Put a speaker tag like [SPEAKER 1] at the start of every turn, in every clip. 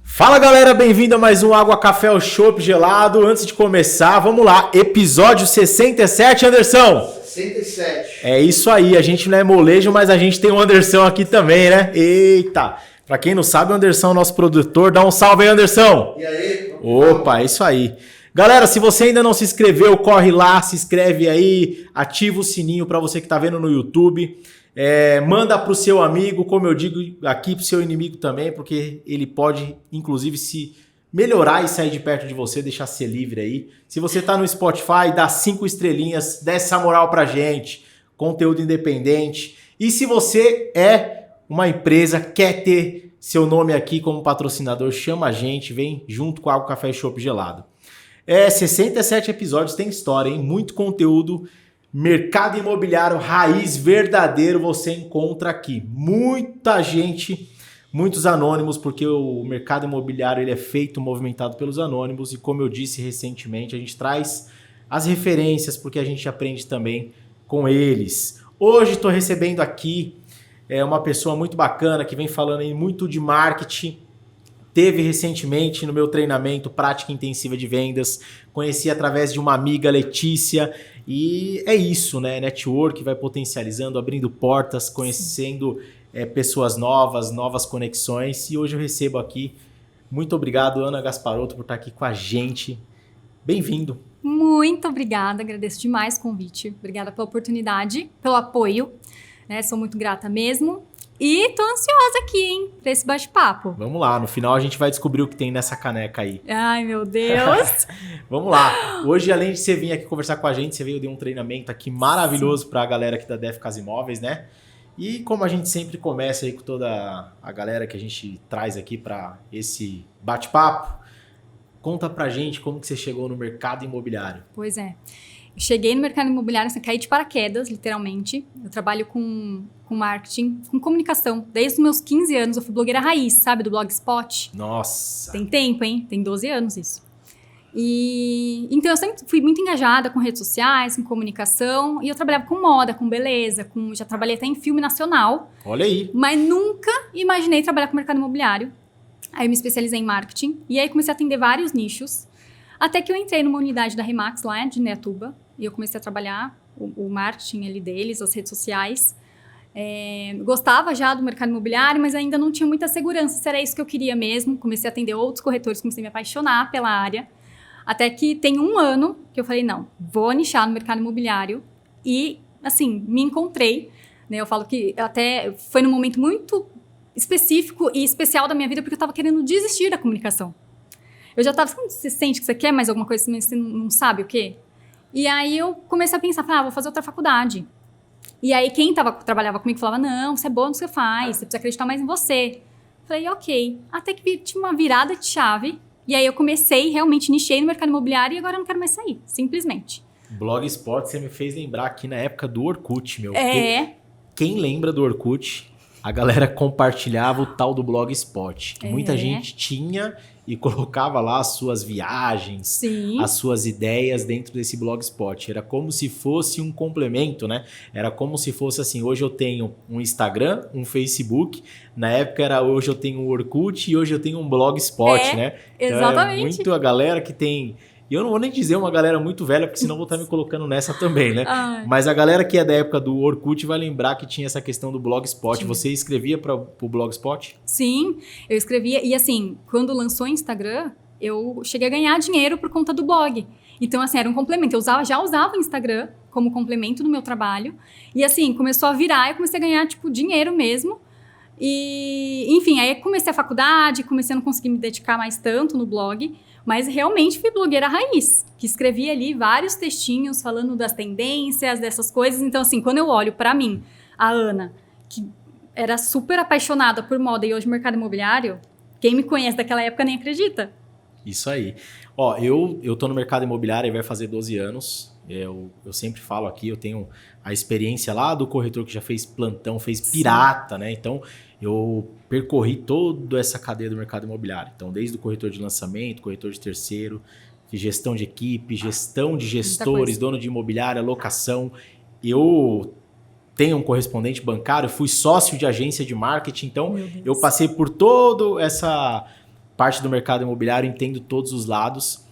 [SPEAKER 1] Fala galera, bem-vindo a mais um Água Café ou Chopp Gelado. Antes de começar, vamos lá, episódio 67, Anderson.
[SPEAKER 2] 67.
[SPEAKER 1] É isso aí, a gente não é molejo, mas a gente tem o Anderson aqui também, né? Eita! Pra quem não sabe, o Anderson é o nosso produtor. Dá um salve aí, Anderson.
[SPEAKER 2] E aí?
[SPEAKER 1] Opa, é isso aí. Galera, se você ainda não se inscreveu, corre lá, se inscreve aí, ativa o sininho pra você que tá vendo no YouTube. Manda pro seu amigo, como eu digo aqui, pro seu inimigo também, porque ele pode, inclusive, se melhorar e sair de perto de você, deixar ser livre aí. Se você tá no Spotify, dá 5 estrelinhas, dá essa moral pra gente, conteúdo independente. E se você é uma empresa, quer ter seu nome aqui como patrocinador, chama a gente, vem junto com a Água Café e Chopp Gelado. 67 episódios, tem história, hein? Muito conteúdo. Mercado imobiliário raiz verdadeiro você encontra aqui. Muita gente, muitos anônimos, porque o mercado imobiliário ele é feito, movimentado pelos anônimos. E como eu disse recentemente, a gente traz as referências, porque a gente aprende também com eles. Hoje estou recebendo aqui uma pessoa muito bacana, que vem falando aí muito de marketing. Teve recentemente no meu treinamento Prática Intensiva de Vendas, conheci através de uma amiga, Letícia, e é isso, né? Network vai potencializando, abrindo portas, conhecendo pessoas novas conexões, e hoje eu recebo aqui, muito obrigado Ana Gasparotto por estar aqui com a gente, bem-vindo.
[SPEAKER 3] Muito obrigada, agradeço demais o convite, obrigada pela oportunidade, pelo apoio, né? Sou muito grata mesmo. E tô ansiosa aqui, hein, pra esse bate-papo.
[SPEAKER 1] Vamos lá, no final a gente vai descobrir o que tem nessa caneca aí.
[SPEAKER 3] Ai, meu Deus!
[SPEAKER 1] Vamos lá. Hoje, além de você vir aqui conversar com a gente, você veio de um treinamento aqui maravilhoso para a galera aqui da Def Casa Imóveis, né? E como a gente sempre começa aí com toda a galera que a gente traz aqui para esse bate-papo, conta pra gente como que você chegou no mercado imobiliário.
[SPEAKER 3] Pois é. Eu cheguei no mercado imobiliário, assim, caí de paraquedas, literalmente. Eu trabalho com marketing, com comunicação. Desde os meus 15 anos, eu fui blogueira raiz, sabe? Do Blogspot.
[SPEAKER 1] Nossa!
[SPEAKER 3] Tem tempo, hein? Tem 12 anos isso. Então, eu sempre fui muito engajada com redes sociais, com comunicação. E eu trabalhava com moda, com beleza, já trabalhei até em filme nacional.
[SPEAKER 1] Olha aí!
[SPEAKER 3] Mas nunca imaginei trabalhar com o mercado imobiliário. Aí eu me especializei em marketing. E aí comecei a atender vários nichos. Até que eu entrei numa unidade da Remax lá de Indaiatuba. E eu comecei a trabalhar o marketing ali deles, as redes sociais. Gostava já do mercado imobiliário, mas ainda não tinha muita segurança se era isso que eu queria mesmo. Comecei a atender outros corretores, comecei a me apaixonar pela área. Até que tem um ano que eu falei, não, vou nichar no mercado imobiliário. E, assim, me encontrei. Né? Eu falo que até foi num momento muito específico e especial da minha vida, porque eu estava querendo desistir da comunicação. Eu já estava, você sente que você quer mais alguma coisa, mas você não sabe o quê? E aí eu comecei a pensar, vou fazer outra faculdade. E aí quem trabalhava comigo falava, não, você é bom no que você faz, você precisa acreditar mais em você. Falei, ok. Até que tinha uma virada de chave, e aí eu comecei, realmente nichei no mercado imobiliário e agora eu não quero mais sair, simplesmente.
[SPEAKER 1] Blogspot, você me fez lembrar aqui na época do Orkut, meu. Quem lembra do Orkut, a galera compartilhava o tal do Blogspot, que muita gente tinha e colocava lá as suas viagens,
[SPEAKER 3] Sim.
[SPEAKER 1] As suas ideias dentro desse Blogspot. Era como se fosse um complemento, né? Era como se fosse assim, hoje eu tenho um Instagram, um Facebook, na época era hoje eu tenho um Orkut e hoje eu tenho um Blogspot, né?
[SPEAKER 3] Exatamente.
[SPEAKER 1] Então muito a galera que tem... E eu não vou nem dizer uma galera muito velha, porque senão eu vou estar me colocando nessa também, né? Mas a galera que é da época do Orkut vai lembrar que tinha essa questão do Blogspot. Você escrevia para o Blogspot?
[SPEAKER 3] Sim, eu escrevia. E assim, quando lançou o Instagram, eu cheguei a ganhar dinheiro por conta do blog. Então, assim, era um complemento. Eu já usava o Instagram como complemento do meu trabalho. E assim, começou a virar, eu comecei a ganhar, tipo, dinheiro mesmo. E, enfim, aí comecei a faculdade, comecei a não conseguir me dedicar mais tanto no blog. Mas realmente fui blogueira raiz, que escrevia ali vários textinhos falando das tendências, dessas coisas. Então, assim, quando eu olho pra mim, a Ana, que era super apaixonada por moda e hoje mercado imobiliário, quem me conhece daquela época nem acredita.
[SPEAKER 1] Isso aí. Ó, eu tô no mercado imobiliário e vai fazer 12 anos. Eu sempre falo aqui, eu tenho a experiência lá do corretor que já fez plantão, fez pirata, né? Então, eu percorri toda essa cadeia do mercado imobiliário. Então, desde o corretor de lançamento, corretor de terceiro, gestão de equipe, gestão de gestores, dono de imobiliária, locação. Eu tenho um correspondente bancário, fui sócio de agência de marketing, então eu passei por toda essa parte do mercado imobiliário, entendo todos os lados.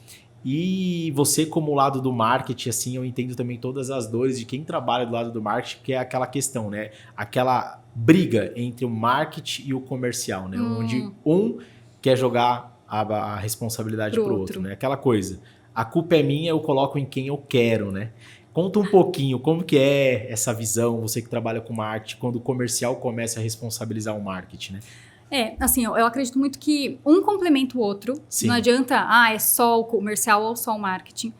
[SPEAKER 1] E você, como lado do marketing, assim, eu entendo também todas as dores de quem trabalha do lado do marketing, que é aquela questão, né? Aquela briga entre o marketing e o comercial, né? Onde um quer jogar a responsabilidade pro outro, né? Aquela coisa, a culpa é minha, eu coloco em quem eu quero, né? Conta um pouquinho como que é essa visão, você que trabalha com marketing, quando o comercial começa a responsabilizar o marketing, né?
[SPEAKER 3] Assim, eu acredito muito que um complementa o outro.
[SPEAKER 1] Sim.
[SPEAKER 3] Não adianta, é só o comercial ou só o marketing.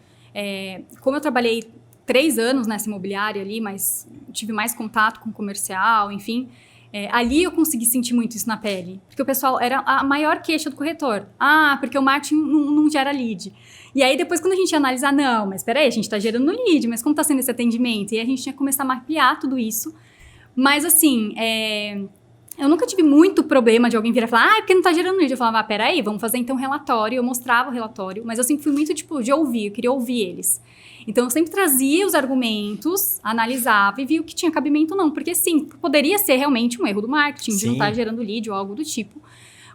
[SPEAKER 3] Como eu trabalhei 3 anos nessa imobiliária ali, mas tive mais contato com o comercial, enfim, ali eu consegui sentir muito isso na pele. Porque o pessoal, era a maior queixa do corretor. Porque o marketing não gera lead. E aí depois quando a gente ia analisar, não, mas peraí, a gente tá gerando lead, mas como tá sendo esse atendimento? E aí a gente tinha que começar a mapear tudo isso. Mas assim, eu nunca tive muito problema de alguém vir e falar, porque não tá gerando lead. Eu falava, peraí, vamos fazer então um relatório. Eu mostrava o relatório, mas eu sempre fui muito, de ouvir, eu queria ouvir eles. Então, eu sempre trazia os argumentos, analisava e via o que tinha cabimento ou não. Porque, sim, poderia ser realmente um erro do marketing, de não estar gerando lead ou algo do tipo.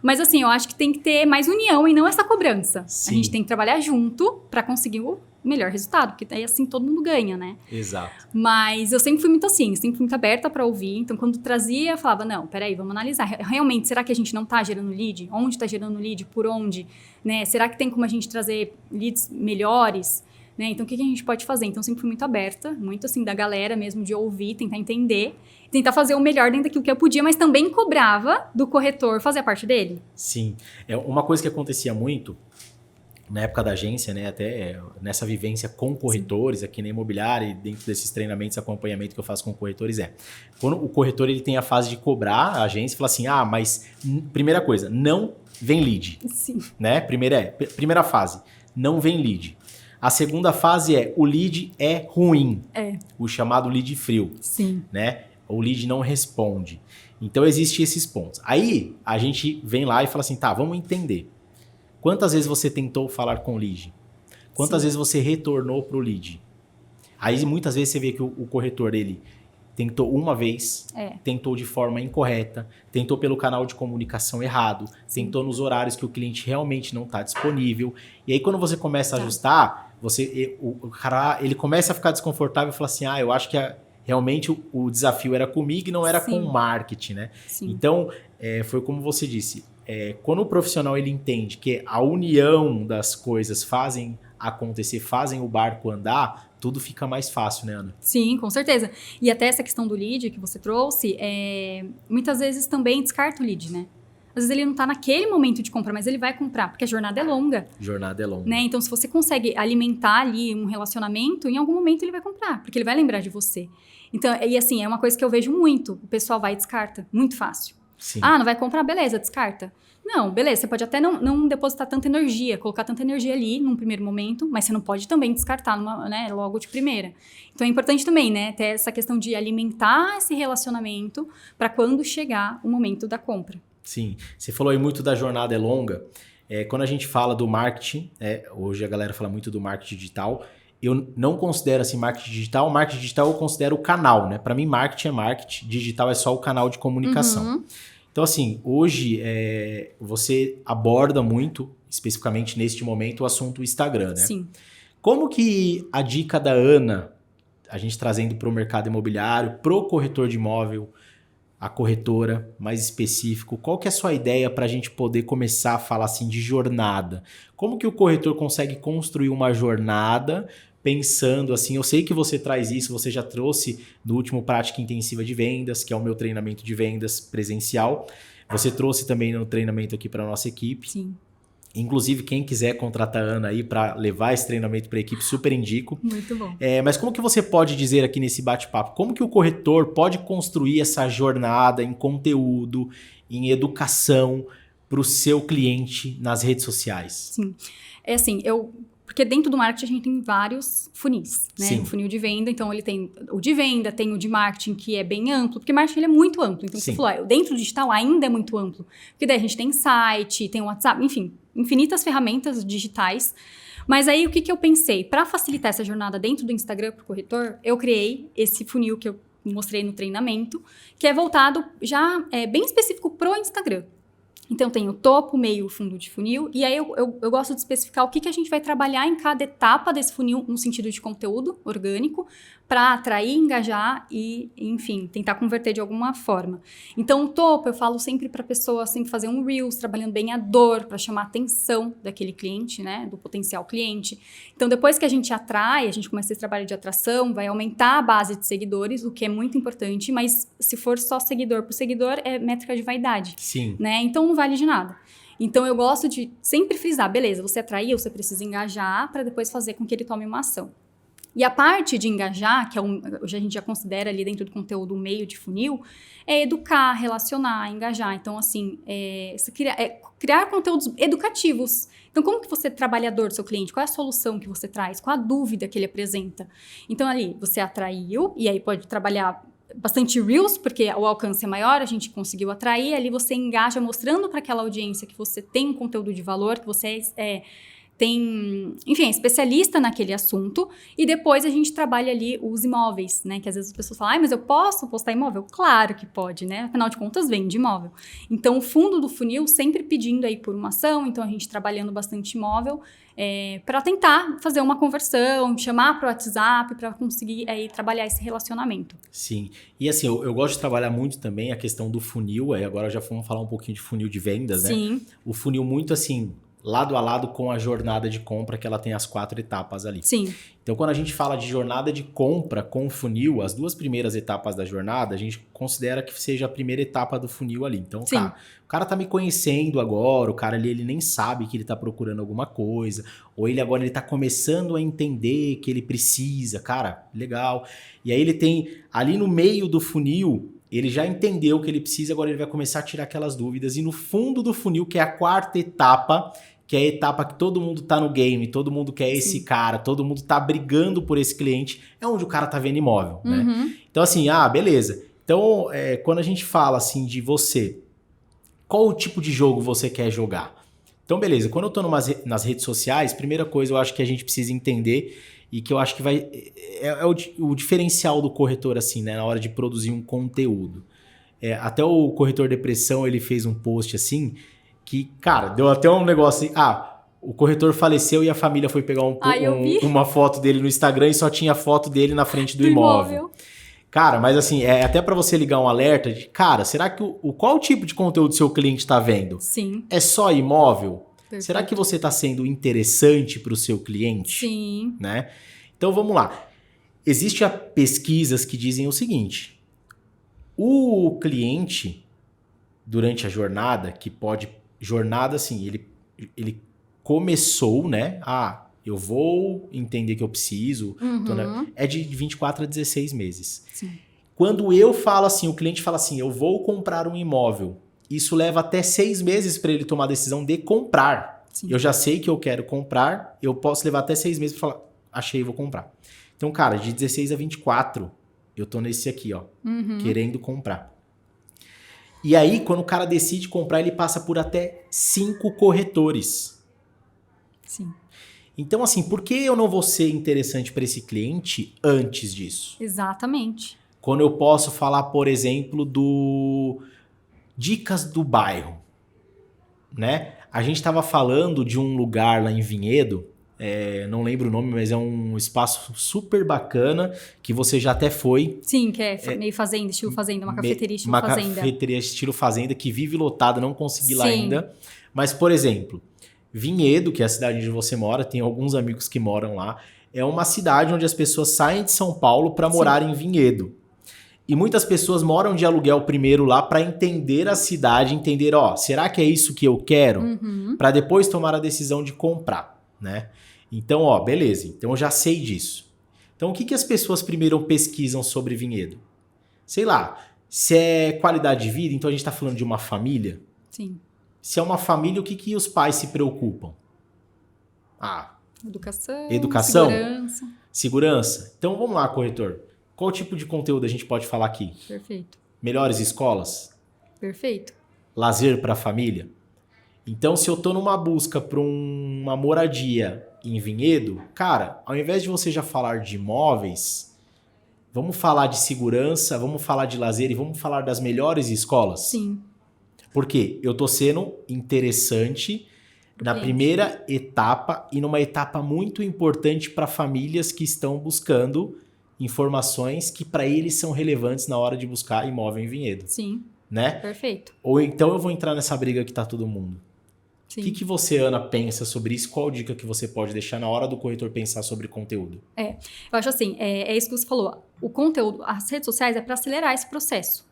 [SPEAKER 3] Mas, assim, eu acho que tem que ter mais união e não essa cobrança. Sim. A gente tem que trabalhar junto para conseguir o melhor resultado, porque daí, assim, todo mundo ganha, né?
[SPEAKER 1] Exato.
[SPEAKER 3] Mas eu sempre fui muito assim, sempre fui muito aberta para ouvir. Então, quando trazia, eu falava, não, peraí, vamos analisar. Realmente, será que a gente não tá gerando lead? Onde tá gerando lead? Por onde? Né? Será que tem como a gente trazer leads melhores? Né? Então, o que a gente pode fazer? Então, eu sempre fui muito aberta, muito assim, da galera mesmo, de ouvir, tentar entender, tentar fazer o melhor dentro daquilo que eu podia, mas também cobrava do corretor fazer a parte dele.
[SPEAKER 1] Sim. Uma coisa que acontecia muito na época da agência, né, até nessa vivência com corretores, aqui na imobiliária e dentro desses treinamentos, acompanhamento que eu faço com corretores, quando o corretor ele tem a fase de cobrar a agência, fala assim, mas primeira coisa, não vem lead.
[SPEAKER 3] Sim.
[SPEAKER 1] Né? Primeira fase, não vem lead. A segunda fase o lead é ruim. O chamado lead frio.
[SPEAKER 3] Sim.
[SPEAKER 1] Né? O lead não responde. Então, existem esses pontos. Aí, a gente vem lá e fala assim, vamos entender. Quantas vezes você tentou falar com o lead? Quantas vezes você retornou para o lead? Aí, muitas vezes, você vê que o corretor, ele tentou uma vez, tentou de forma incorreta, tentou pelo canal de comunicação errado, tentou nos horários que o cliente realmente não está disponível. E aí, quando você começa a ajustar, o cara ele começa a ficar desconfortável e fala assim, eu acho que realmente o desafio era comigo e não era com o marketing, né? Sim. Então, foi como você disse, quando o profissional ele entende que a união das coisas fazem acontecer, fazem o barco andar, tudo fica mais fácil, né, Ana?
[SPEAKER 3] Sim, com certeza. E até essa questão do lead que você trouxe, muitas vezes também descarta o lead, né? Às vezes ele não tá naquele momento de compra, mas ele vai comprar, porque a jornada é longa.
[SPEAKER 1] Jornada é longa.
[SPEAKER 3] Né? Então, se você consegue alimentar ali um relacionamento, em algum momento ele vai comprar, porque ele vai lembrar de você. Então, e assim, é uma coisa que eu vejo muito. O pessoal vai e descarta, muito fácil.
[SPEAKER 1] Sim.
[SPEAKER 3] Não vai comprar? Beleza, descarta. Não, beleza, você pode até não depositar tanta energia, colocar tanta energia ali num primeiro momento, mas você não pode também descartar logo de primeira. Então, é importante também, né, ter essa questão de alimentar esse relacionamento para quando chegar o momento da compra.
[SPEAKER 1] Sim, você falou aí muito da jornada é longa. Quando a gente fala do marketing, hoje a galera fala muito do marketing digital, eu não considero assim marketing digital. Marketing digital eu considero o canal, né? Para mim, marketing é marketing, digital é só o canal de comunicação.
[SPEAKER 3] Uhum.
[SPEAKER 1] Então, assim, hoje você aborda muito, especificamente neste momento, o assunto Instagram, né?
[SPEAKER 3] Sim.
[SPEAKER 1] Como que a dica da Ana, a gente trazendo para o mercado imobiliário, pro corretor de imóvel, a corretora mais específico, qual que é a sua ideia para a gente poder começar a falar assim de jornada? Como que o corretor consegue construir uma jornada pensando assim, eu sei que você traz isso, você já trouxe no último Prática Intensiva de Vendas, que é o meu treinamento de vendas presencial, você trouxe também no treinamento aqui para a nossa equipe.
[SPEAKER 3] Sim.
[SPEAKER 1] Inclusive, quem quiser contratar a Ana aí para levar esse treinamento para a equipe, super indico.
[SPEAKER 3] Muito bom.
[SPEAKER 1] Mas como que você pode dizer aqui nesse bate-papo, como que o corretor pode construir essa jornada em conteúdo, em educação para o seu cliente nas redes sociais?
[SPEAKER 3] Sim. Assim, porque dentro do marketing a gente tem vários funis, né?
[SPEAKER 1] Sim.
[SPEAKER 3] O funil de venda, então ele tem o de venda, tem o de marketing, que é bem amplo, porque marketing ele é muito amplo. Então, você falou, dentro do digital ainda é muito amplo. Porque daí a gente tem site, tem o WhatsApp, enfim, infinitas ferramentas digitais. Mas aí, o que eu pensei? Para facilitar essa jornada dentro do Instagram para o corretor, eu criei esse funil que eu mostrei no treinamento, que é voltado já bem específico pro Instagram. Então, tem o topo, meio e fundo de funil. E aí, eu gosto de especificar o que a gente vai trabalhar em cada etapa desse funil, no sentido de conteúdo orgânico, para atrair, engajar e, enfim, tentar converter de alguma forma. Então, o topo, eu falo sempre para a pessoa sempre fazer um Reels, trabalhando bem a dor, para chamar a atenção daquele cliente, né? Do potencial cliente. Então, depois que a gente atrai, a gente começa esse trabalho de atração, vai aumentar a base de seguidores, o que é muito importante, mas se for só seguidor por seguidor, é métrica de vaidade.
[SPEAKER 1] Sim.
[SPEAKER 3] Né? Então, não vale de nada. Então, eu gosto de sempre frisar, beleza, você atraiu, você precisa engajar para depois fazer com que ele tome uma ação. E a parte de engajar, que hoje a gente já considera ali dentro do conteúdo um meio de funil, é educar, relacionar, engajar. Então, assim, criar conteúdos educativos. Então, como que você é trabalhador do seu cliente? Qual é a solução que você traz? Qual a dúvida que ele apresenta? Então, ali, você atraiu, e aí pode trabalhar bastante Reels, porque o alcance é maior, a gente conseguiu atrair, ali você engaja mostrando para aquela audiência que você tem um conteúdo de valor, que você enfim, é especialista naquele assunto, e depois a gente trabalha ali os imóveis, né, que às vezes as pessoas falam, mas eu posso postar imóvel? Claro que pode, né, afinal de contas vende imóvel. Então, o fundo do funil sempre pedindo aí por uma ação, então a gente trabalhando bastante imóvel, para tentar fazer uma conversão, chamar para o WhatsApp, para conseguir aí trabalhar esse relacionamento.
[SPEAKER 1] Sim, e assim, eu gosto de trabalhar muito também a questão do funil, aí agora já vamos falar um pouquinho de funil de vendas, né?
[SPEAKER 3] Sim.
[SPEAKER 1] O funil muito assim, lado a lado com a jornada de compra, que ela tem as 4 etapas ali.
[SPEAKER 3] Sim.
[SPEAKER 1] Então, quando a gente fala de jornada de compra com o funil, as 2 primeiras etapas da jornada, a gente considera que seja a primeira etapa do funil ali. Então, o cara tá me conhecendo agora, o cara ali, ele nem sabe que ele tá procurando alguma coisa, ou ele agora ele tá começando a entender que ele precisa, cara, legal. E aí ele tem, ali no meio do funil, ele já entendeu o que ele precisa, agora ele vai começar a tirar aquelas dúvidas. E no fundo do funil, que é a 4ª etapa, que é a etapa que todo mundo tá no game, todo mundo quer esse cara, todo mundo tá brigando por esse cliente, é onde o cara tá vendo imóvel, né? Então assim, beleza. Então, quando a gente fala assim de você, qual o tipo de jogo você quer jogar? Então, beleza, quando eu tô nas redes sociais, primeira coisa eu acho que a gente precisa entender e que eu acho que o diferencial do corretor, assim, né, na hora de produzir um conteúdo. Até o corretor Depressão, ele fez um post assim, que, cara, deu até um negócio assim, o corretor faleceu e a família foi pegar uma foto dele no Instagram e só tinha foto dele na frente do imóvel. Cara, mas assim, até para você ligar um alerta de, cara, será que qual tipo de conteúdo seu cliente tá vendo?
[SPEAKER 3] Sim.
[SPEAKER 1] É só imóvel?
[SPEAKER 3] Perfeito.
[SPEAKER 1] Será que você tá sendo interessante para o seu cliente?
[SPEAKER 3] Sim.
[SPEAKER 1] Né? Então vamos lá. Existem pesquisas que dizem o seguinte: o cliente, durante a jornada, jornada assim, ele começou, né? Eu vou entender que eu preciso. É de 24 a 16 meses.
[SPEAKER 3] Sim.
[SPEAKER 1] Quando eu falo assim, o cliente fala assim, eu vou comprar um imóvel, isso leva até 6 meses para ele tomar a decisão de comprar. Sim. Eu já sei que eu quero comprar, eu posso levar até 6 meses para falar, achei, vou comprar. Então, cara, de 16 a 24, eu tô nesse aqui, ó, querendo comprar. E aí, quando o cara decide comprar, ele passa por até 5 corretores.
[SPEAKER 3] Sim.
[SPEAKER 1] Então, assim, por que eu não vou ser interessante para esse cliente antes disso?
[SPEAKER 3] Exatamente.
[SPEAKER 1] Quando eu posso falar, por exemplo, dicas do bairro, né? A gente estava falando de um lugar lá em Vinhedo, não lembro o nome, mas é um espaço super bacana, que você já até foi.
[SPEAKER 3] Sim, que é meio fazenda, estilo fazenda, uma cafeteria estilo fazenda.
[SPEAKER 1] Uma cafeteria estilo fazenda que vive lotada, não consegui lá ainda. Mas, por exemplo, Vinhedo, que é a cidade onde você mora, tem alguns amigos que moram lá, é uma cidade onde as pessoas saem de São Paulo para morar em Vinhedo. E muitas pessoas moram de aluguel primeiro lá para entender a cidade, entender, será que é isso que eu quero? Para depois tomar a decisão de comprar, né? Então, beleza. Então eu já sei disso. Então o que as pessoas primeiro pesquisam sobre Vinhedo? Sei lá, se é qualidade de vida, então a gente está falando de uma família.
[SPEAKER 3] Sim.
[SPEAKER 1] Se é uma família, o que os pais se preocupam? Educação. Segurança. Então vamos lá, corretor. Qual tipo de conteúdo a gente pode falar aqui?
[SPEAKER 3] Perfeito.
[SPEAKER 1] Melhores escolas?
[SPEAKER 3] Perfeito.
[SPEAKER 1] Lazer para a família? Então, se eu tô numa busca para uma moradia em Vinhedo, cara, ao invés de você já falar de imóveis, Vamos falar de segurança, vamos falar de lazer e vamos falar das melhores escolas?
[SPEAKER 3] Sim.
[SPEAKER 1] Porque eu tô sendo interessante na primeira etapa e numa etapa muito importante para famílias que estão buscando informações que para eles são relevantes na hora de buscar imóvel em Vinhedo.
[SPEAKER 3] Sim.
[SPEAKER 1] Né?
[SPEAKER 3] Perfeito.
[SPEAKER 1] Ou então eu vou entrar nessa briga que tá todo mundo.
[SPEAKER 3] Sim.
[SPEAKER 1] O que você, Ana, pensa sobre isso? Qual dica que você pode deixar na hora do corretor pensar sobre conteúdo?
[SPEAKER 3] Eu acho assim, é isso que você falou. O conteúdo, as redes sociais é para acelerar esse processo.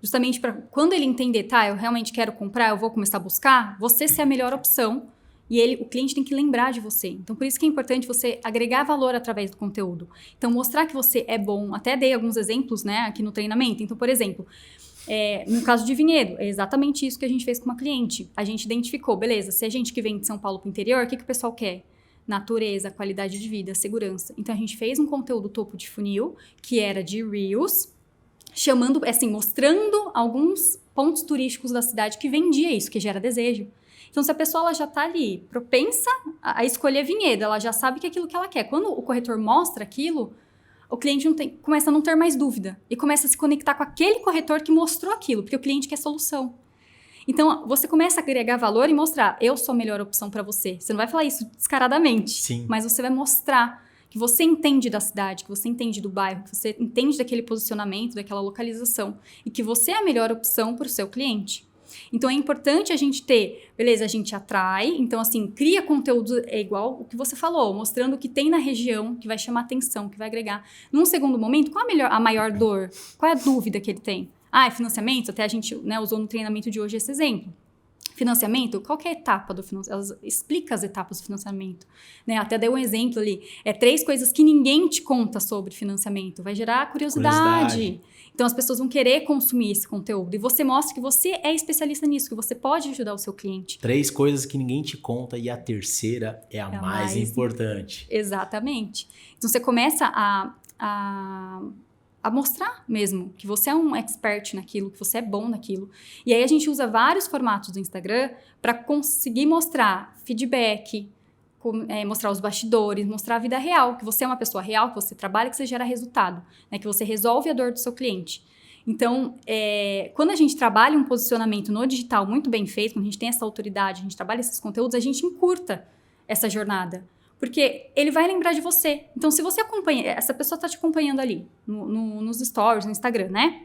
[SPEAKER 3] Justamente para quando ele entender, tá, eu realmente quero comprar, eu vou começar a buscar, você ser a melhor opção e o cliente tem que lembrar de você. Então, por isso que é importante você agregar valor através do conteúdo. Então, mostrar que você é bom. Até dei alguns exemplos, né, aqui no treinamento. Então, por exemplo, no caso de Vinhedo, é exatamente isso que a gente fez com uma cliente. A gente identificou, beleza, se a gente que vem de São Paulo para o interior, o que o pessoal quer? Natureza, qualidade de vida, segurança. Então, a gente fez um conteúdo topo de funil, que era de Reels, chamando, assim, mostrando alguns pontos turísticos da cidade que vendia isso, que gera desejo. Então, se a pessoa ela já está ali propensa a escolher Vinhedo, ela já sabe que é aquilo que ela quer. Quando o corretor mostra aquilo, o cliente começa a não ter mais dúvida e começa a se conectar com aquele corretor que mostrou aquilo, porque o cliente quer solução. Então, você começa a agregar valor e mostrar, eu sou a melhor opção para você. Você não vai falar isso descaradamente,
[SPEAKER 1] Sim.
[SPEAKER 3] mas você vai mostrar que você entende da cidade, que você entende do bairro, que você entende daquele posicionamento, daquela localização e que você é a melhor opção para o seu cliente. Então, é importante a gente ter, beleza, a gente atrai, então, assim, cria conteúdo, é igual o que você falou, mostrando o que tem na região, que vai chamar atenção, que vai agregar. Num segundo momento, qual a maior dor? Qual é a dúvida que ele tem? É financiamento? Até a gente, né, usou no treinamento de hoje esse exemplo. Financiamento, qual que é a etapa do financiamento? Explica as etapas do financiamento. Né? Até dei um exemplo ali. 3 coisas que ninguém te conta sobre financiamento. Vai gerar curiosidade. Então, as pessoas vão querer consumir esse conteúdo. E você mostra que você é especialista nisso, que você pode ajudar o seu cliente.
[SPEAKER 1] 3 coisas que ninguém te conta e a terceira é a mais importante.
[SPEAKER 3] Exatamente. Então, você começa a mostrar mesmo que você é um expert naquilo, que você é bom naquilo. E aí a gente usa vários formatos do Instagram para conseguir mostrar feedback, mostrar os bastidores, mostrar a vida real, que você é uma pessoa real, que você trabalha, que você gera resultado, né, que você resolve a dor do seu cliente. Então, quando a gente trabalha um posicionamento no digital muito bem feito, quando a gente tem essa autoridade, a gente trabalha esses conteúdos, a gente encurta essa jornada. Porque ele vai lembrar de você. Então, se você acompanha, essa pessoa está te acompanhando ali, nos stories, no Instagram, né?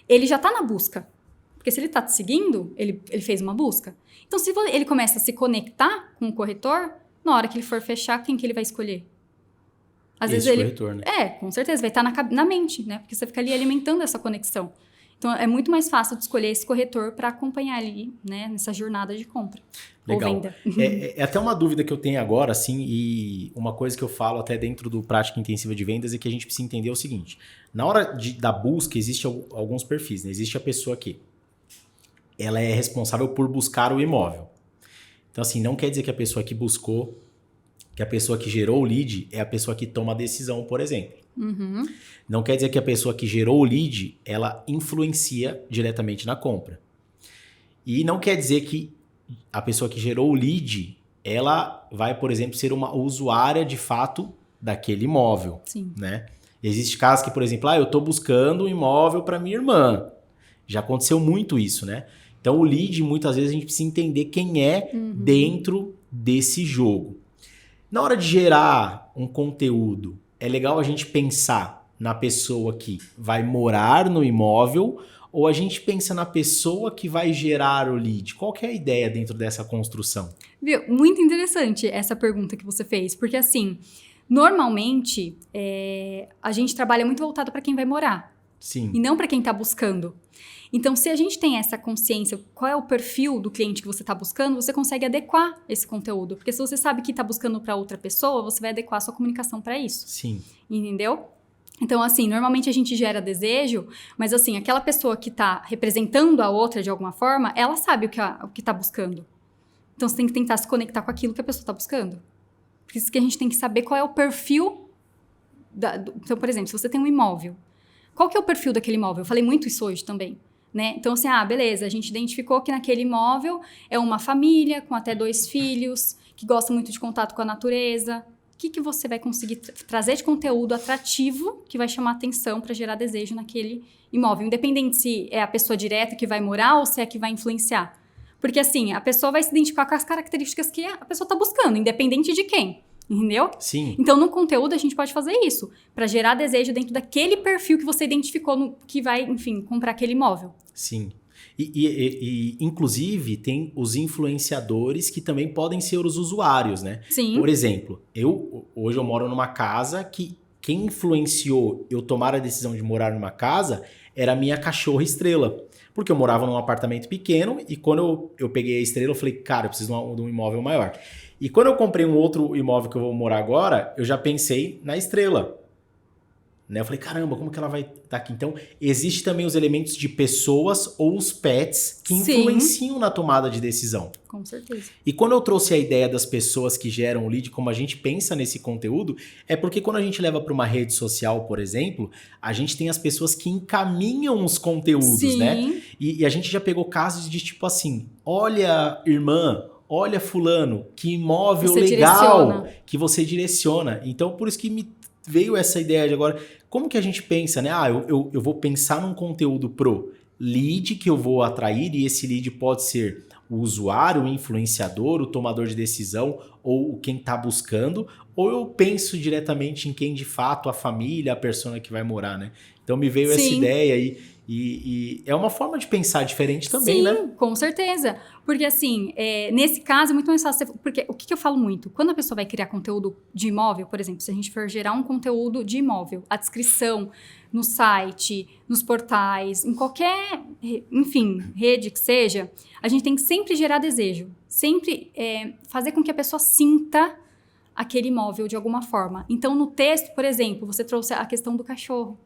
[SPEAKER 3] Ele já está na busca. Porque se ele está te seguindo, ele fez uma busca. Então, se ele começa a se conectar com o corretor, na hora que ele for fechar, quem que ele vai escolher? Às vezes ele...
[SPEAKER 1] corretor, né?
[SPEAKER 3] Com certeza, vai estar na mente, né? Porque você fica ali alimentando essa conexão. Então, é muito mais fácil de escolher esse corretor para acompanhar ali, né? Nessa jornada de compra.
[SPEAKER 1] Legal.
[SPEAKER 3] Ou venda.
[SPEAKER 1] É até uma dúvida que eu tenho agora, assim, e uma coisa que eu falo até dentro do Prática Intensiva de Vendas é que a gente precisa entender o seguinte. Na hora da busca, existem alguns perfis, né? Existe a pessoa que ela é responsável por buscar o imóvel. Então, assim, não quer dizer que a pessoa que buscou, que a pessoa que gerou o lead é a pessoa que toma a decisão, por exemplo.
[SPEAKER 3] Uhum.
[SPEAKER 1] Não quer dizer que a pessoa que gerou o lead, ela influencia diretamente na compra. E não quer dizer que a pessoa que gerou o lead, ela vai, por exemplo, ser uma usuária de fato daquele imóvel.
[SPEAKER 3] Sim.
[SPEAKER 1] Né? Existe casos que, por exemplo, eu estou buscando um imóvel para minha irmã. Já aconteceu muito isso, né? Então, o lead, muitas vezes, a gente precisa entender quem é dentro desse jogo. Na hora de gerar um conteúdo, é legal a gente pensar na pessoa que vai morar no imóvel ou a gente pensa na pessoa que vai gerar o lead? Qual que é a ideia dentro dessa construção?
[SPEAKER 3] Viu? Muito interessante essa pergunta que você fez, porque assim, normalmente a gente trabalha muito voltado para quem vai morar.
[SPEAKER 1] Sim.
[SPEAKER 3] E não para quem está buscando. Então, se a gente tem essa consciência, qual é o perfil do cliente que você está buscando, você consegue adequar esse conteúdo. Porque se você sabe que está buscando para outra pessoa, você vai adequar a sua comunicação para isso.
[SPEAKER 1] Sim.
[SPEAKER 3] Entendeu? Então, assim, normalmente a gente gera desejo, mas assim, aquela pessoa que está representando a outra de alguma forma, ela sabe o que está buscando. Então, você tem que tentar se conectar com aquilo que a pessoa está buscando. Por isso que a gente tem que saber qual é o perfil. Então, por exemplo, se você tem um imóvel, qual que é o perfil daquele imóvel? Eu falei muito isso hoje também. Né? Então, assim, beleza, a gente identificou que naquele imóvel é uma família com até 2 filhos, que gosta muito de contato com a natureza, que você vai conseguir trazer de conteúdo atrativo que vai chamar atenção para gerar desejo naquele imóvel, independente se é a pessoa direta que vai morar ou se é a que vai influenciar. Porque assim, a pessoa vai se identificar com as características que a pessoa está buscando, independente de quem. Entendeu?
[SPEAKER 1] Sim.
[SPEAKER 3] Então, no conteúdo, a gente pode fazer isso, para gerar desejo dentro daquele perfil que você identificou, que vai, enfim, comprar aquele imóvel.
[SPEAKER 1] Sim. Inclusive, tem os influenciadores que também podem ser os usuários, né?
[SPEAKER 3] Sim.
[SPEAKER 1] Por exemplo, hoje eu moro numa casa que quem influenciou eu tomar a decisão de morar numa casa era a minha cachorra Estrela. Porque eu morava num apartamento pequeno e quando eu peguei a Estrela, eu falei, cara, eu preciso de um imóvel maior. E quando eu comprei um outro imóvel que eu vou morar agora, eu já pensei na Estrela. Né? Eu falei, caramba, como que ela vai estar aqui? Então, existe também os elementos de pessoas ou os pets que influenciam na tomada de decisão.
[SPEAKER 3] Com certeza.
[SPEAKER 1] E quando eu trouxe a ideia das pessoas que geram o lead, como a gente pensa nesse conteúdo, é porque quando a gente leva para uma rede social, por exemplo, a gente tem as pessoas que encaminham os conteúdos,
[SPEAKER 3] Sim.
[SPEAKER 1] né? E a gente já pegou casos de tipo assim, olha, irmã, olha fulano, que imóvel
[SPEAKER 3] você
[SPEAKER 1] legal
[SPEAKER 3] direciona.
[SPEAKER 1] Que você direciona. Então, por isso que me veio essa ideia de agora, como que a gente pensa, né? Eu vou pensar num conteúdo pro lead que eu vou atrair, e esse lead pode ser o usuário, o influenciador, o tomador de decisão, ou quem está buscando, ou eu penso diretamente em quem de fato, a família, a persona que vai morar, né? Então me veio essa ideia aí. E é uma forma de pensar diferente também,
[SPEAKER 3] Sim,
[SPEAKER 1] né?
[SPEAKER 3] Sim, com certeza. Porque assim, nesse caso é muito mais fácil. Porque o que eu falo muito? Quando a pessoa vai criar conteúdo de imóvel, por exemplo, se a gente for gerar um conteúdo de imóvel, a descrição no site, nos portais, em qualquer, enfim, rede que seja, a gente tem que sempre gerar desejo. Sempre fazer com que a pessoa sinta aquele imóvel de alguma forma. Então, no texto, por exemplo, você trouxe a questão do cachorro.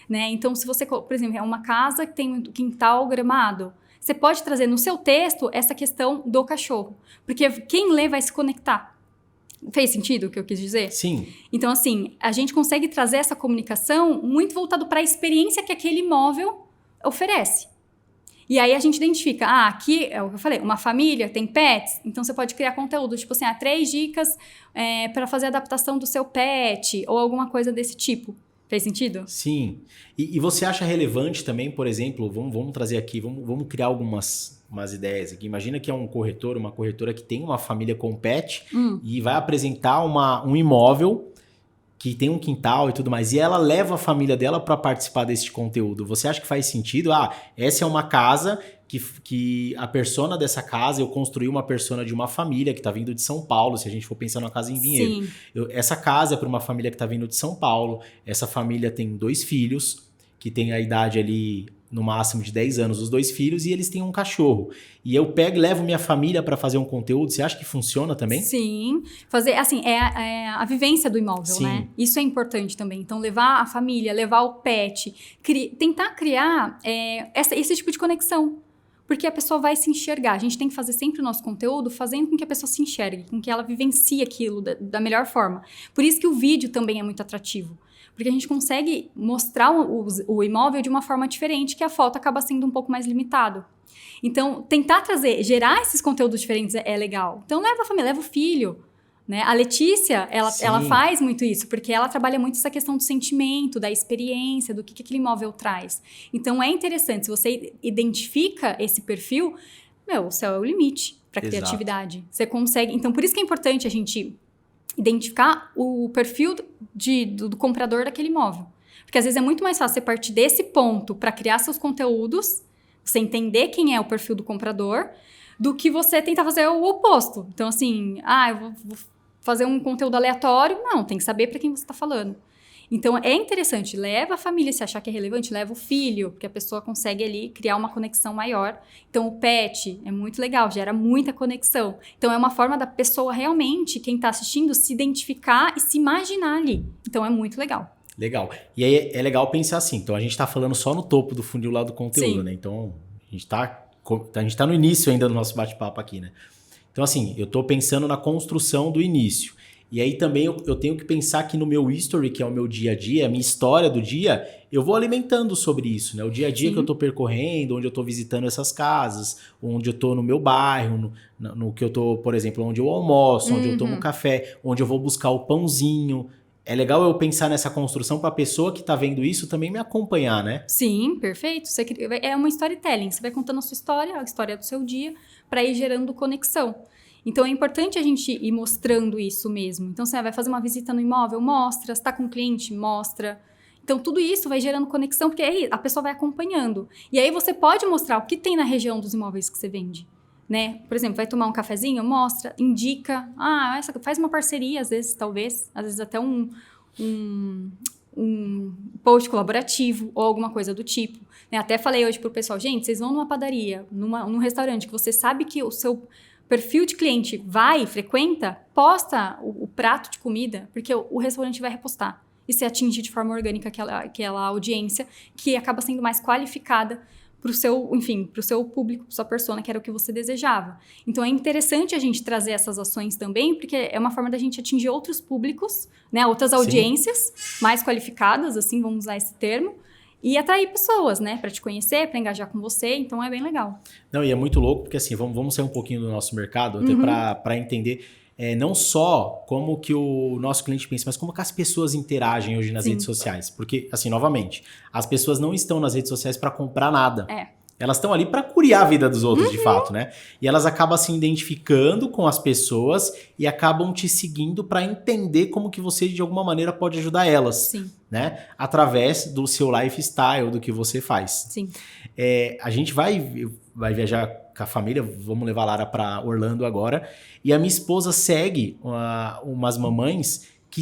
[SPEAKER 3] Né? Então, se você, por exemplo, é uma casa que tem um quintal gramado, você pode trazer no seu texto essa questão do cachorro. Porque quem lê vai se conectar. Fez sentido o que eu quis dizer?
[SPEAKER 1] Sim.
[SPEAKER 3] Então, assim, a gente consegue trazer essa comunicação muito voltado para a experiência que aquele imóvel oferece. E aí a gente identifica, aqui é o que eu falei, uma família tem pets, então você pode criar conteúdo, tipo assim, 3 dicas para fazer a adaptação do seu pet, ou alguma coisa desse tipo. Fez sentido?
[SPEAKER 1] Sim. E você acha relevante também, por exemplo, vamos trazer aqui, vamos criar algumas ideias aqui. Imagina que é um corretor, uma corretora que tem uma família com pet e vai apresentar um imóvel que tem um quintal e tudo mais, e ela leva a família dela para participar desse conteúdo. Você acha que faz sentido? Essa é uma casa que a persona dessa casa, eu construí uma persona de uma família que está vindo de São Paulo, se a gente for pensar numa casa em Vinhedo. Essa casa é para uma família que está vindo de São Paulo, essa família tem 2 filhos, que tem a idade ali no máximo de 10 anos, os 2 filhos, e eles têm um cachorro. E eu pego e levo minha família para fazer um conteúdo, você acha que funciona também?
[SPEAKER 3] Sim, fazer, assim, a vivência do imóvel,
[SPEAKER 1] Sim.
[SPEAKER 3] né? Isso é importante também. Então, levar a família, levar o pet, tentar criar esse tipo de conexão. Porque a pessoa vai se enxergar. A gente tem que fazer sempre o nosso conteúdo fazendo com que a pessoa se enxergue, com que ela vivencie aquilo da melhor forma. Por isso que o vídeo também é muito atrativo. Porque a gente consegue mostrar o imóvel de uma forma diferente, que a foto acaba sendo um pouco mais limitado. Então, tentar gerar esses conteúdos diferentes é legal. Então, leva a família, leva o filho. Né? A Letícia, ela faz muito isso, porque ela trabalha muito essa questão do sentimento, da experiência, do que aquele imóvel traz. Então, é interessante, se você identifica esse perfil, o céu é o limite para a criatividade. Você consegue... Então, por isso que é importante a gente identificar o perfil do comprador daquele imóvel. Porque, às vezes, é muito mais fácil você partir desse ponto para criar seus conteúdos, você entender quem é o perfil do comprador, do que você tentar fazer o oposto. Então, assim, eu vou fazer um conteúdo aleatório. Não, tem que saber para quem você está falando. Então, é interessante. Leva a família, se achar que é relevante, leva o filho, porque a pessoa consegue ali criar uma conexão maior. Então, o pet é muito legal, gera muita conexão. Então, é uma forma da pessoa realmente, quem está assistindo, se identificar e se imaginar ali. Então, é muito legal.
[SPEAKER 1] Legal. E aí é legal pensar assim. Então, a gente está falando só no topo do funil lá do conteúdo, né? Então, a gente tá no início ainda do nosso bate-papo aqui, né? Então, assim, eu tô pensando na construção do início. E aí também eu tenho que pensar que no meu history, que é o meu dia a dia, a minha história do dia, eu vou alimentando sobre isso, né? O dia a dia
[SPEAKER 3] Sim.
[SPEAKER 1] que eu tô percorrendo, onde eu tô visitando essas casas, onde eu tô no meu bairro, no que eu tô, por exemplo, onde eu almoço, onde eu tomo café, onde eu vou buscar o pãozinho. É legal eu pensar nessa construção para a pessoa que tá vendo isso também me acompanhar, né?
[SPEAKER 3] Sim, perfeito. É uma storytelling. Você vai contando a sua história, a história do seu dia, para ir gerando conexão. Então, é importante a gente ir mostrando isso mesmo. Então, você vai fazer uma visita no imóvel, mostra. Se está com um cliente, mostra. Então, tudo isso vai gerando conexão, porque aí a pessoa vai acompanhando. E aí, você pode mostrar o que tem na região dos imóveis que você vende. Né? Por exemplo, vai tomar um cafezinho, mostra, indica. Faz uma parceria, às vezes, talvez. Às vezes até um post colaborativo ou alguma coisa do tipo. Né? Até falei hoje pro pessoal, gente, vocês vão numa padaria, num restaurante que você sabe que o seu perfil de cliente frequenta, posta o prato de comida, porque o restaurante vai repostar. E você atinge de forma orgânica aquela audiência que acaba sendo mais qualificada pro seu público, pro sua persona, que era o que você desejava. Então, é interessante a gente trazer essas ações também, porque é uma forma da gente atingir outros públicos, né? Outras audiências mais qualificadas, assim, vamos usar esse termo, e atrair pessoas, né? Para te conhecer, para engajar com você. Então, é bem legal.
[SPEAKER 1] Não, e é muito louco, porque assim, vamos sair um pouquinho do nosso mercado, até para entender não só como que o nosso cliente pensa, mas como que as pessoas interagem hoje nas redes sociais. Porque, assim, novamente, as pessoas não estão nas redes sociais para comprar nada. Elas estão ali para curiar a vida dos outros, de fato, né? E elas acabam se identificando com as pessoas e acabam te seguindo para entender como que você, de alguma maneira, pode ajudar elas.
[SPEAKER 3] Sim.
[SPEAKER 1] Né? Através do seu lifestyle, do que você faz.
[SPEAKER 3] Sim.
[SPEAKER 1] A gente vai viajar com a família, vamos levar a Lara para Orlando agora, e a minha esposa segue umas mamães que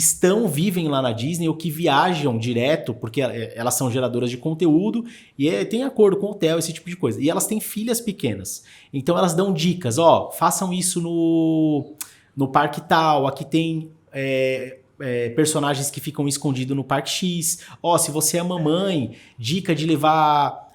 [SPEAKER 1] vivem lá na Disney ou que viajam direto, porque elas são geradoras de conteúdo e tem acordo com o hotel, esse tipo de coisa. E elas têm filhas pequenas. Então elas dão dicas, façam isso no parque tal, aqui tem personagens que ficam escondidos no parque X. Se você é mamãe, dica de levar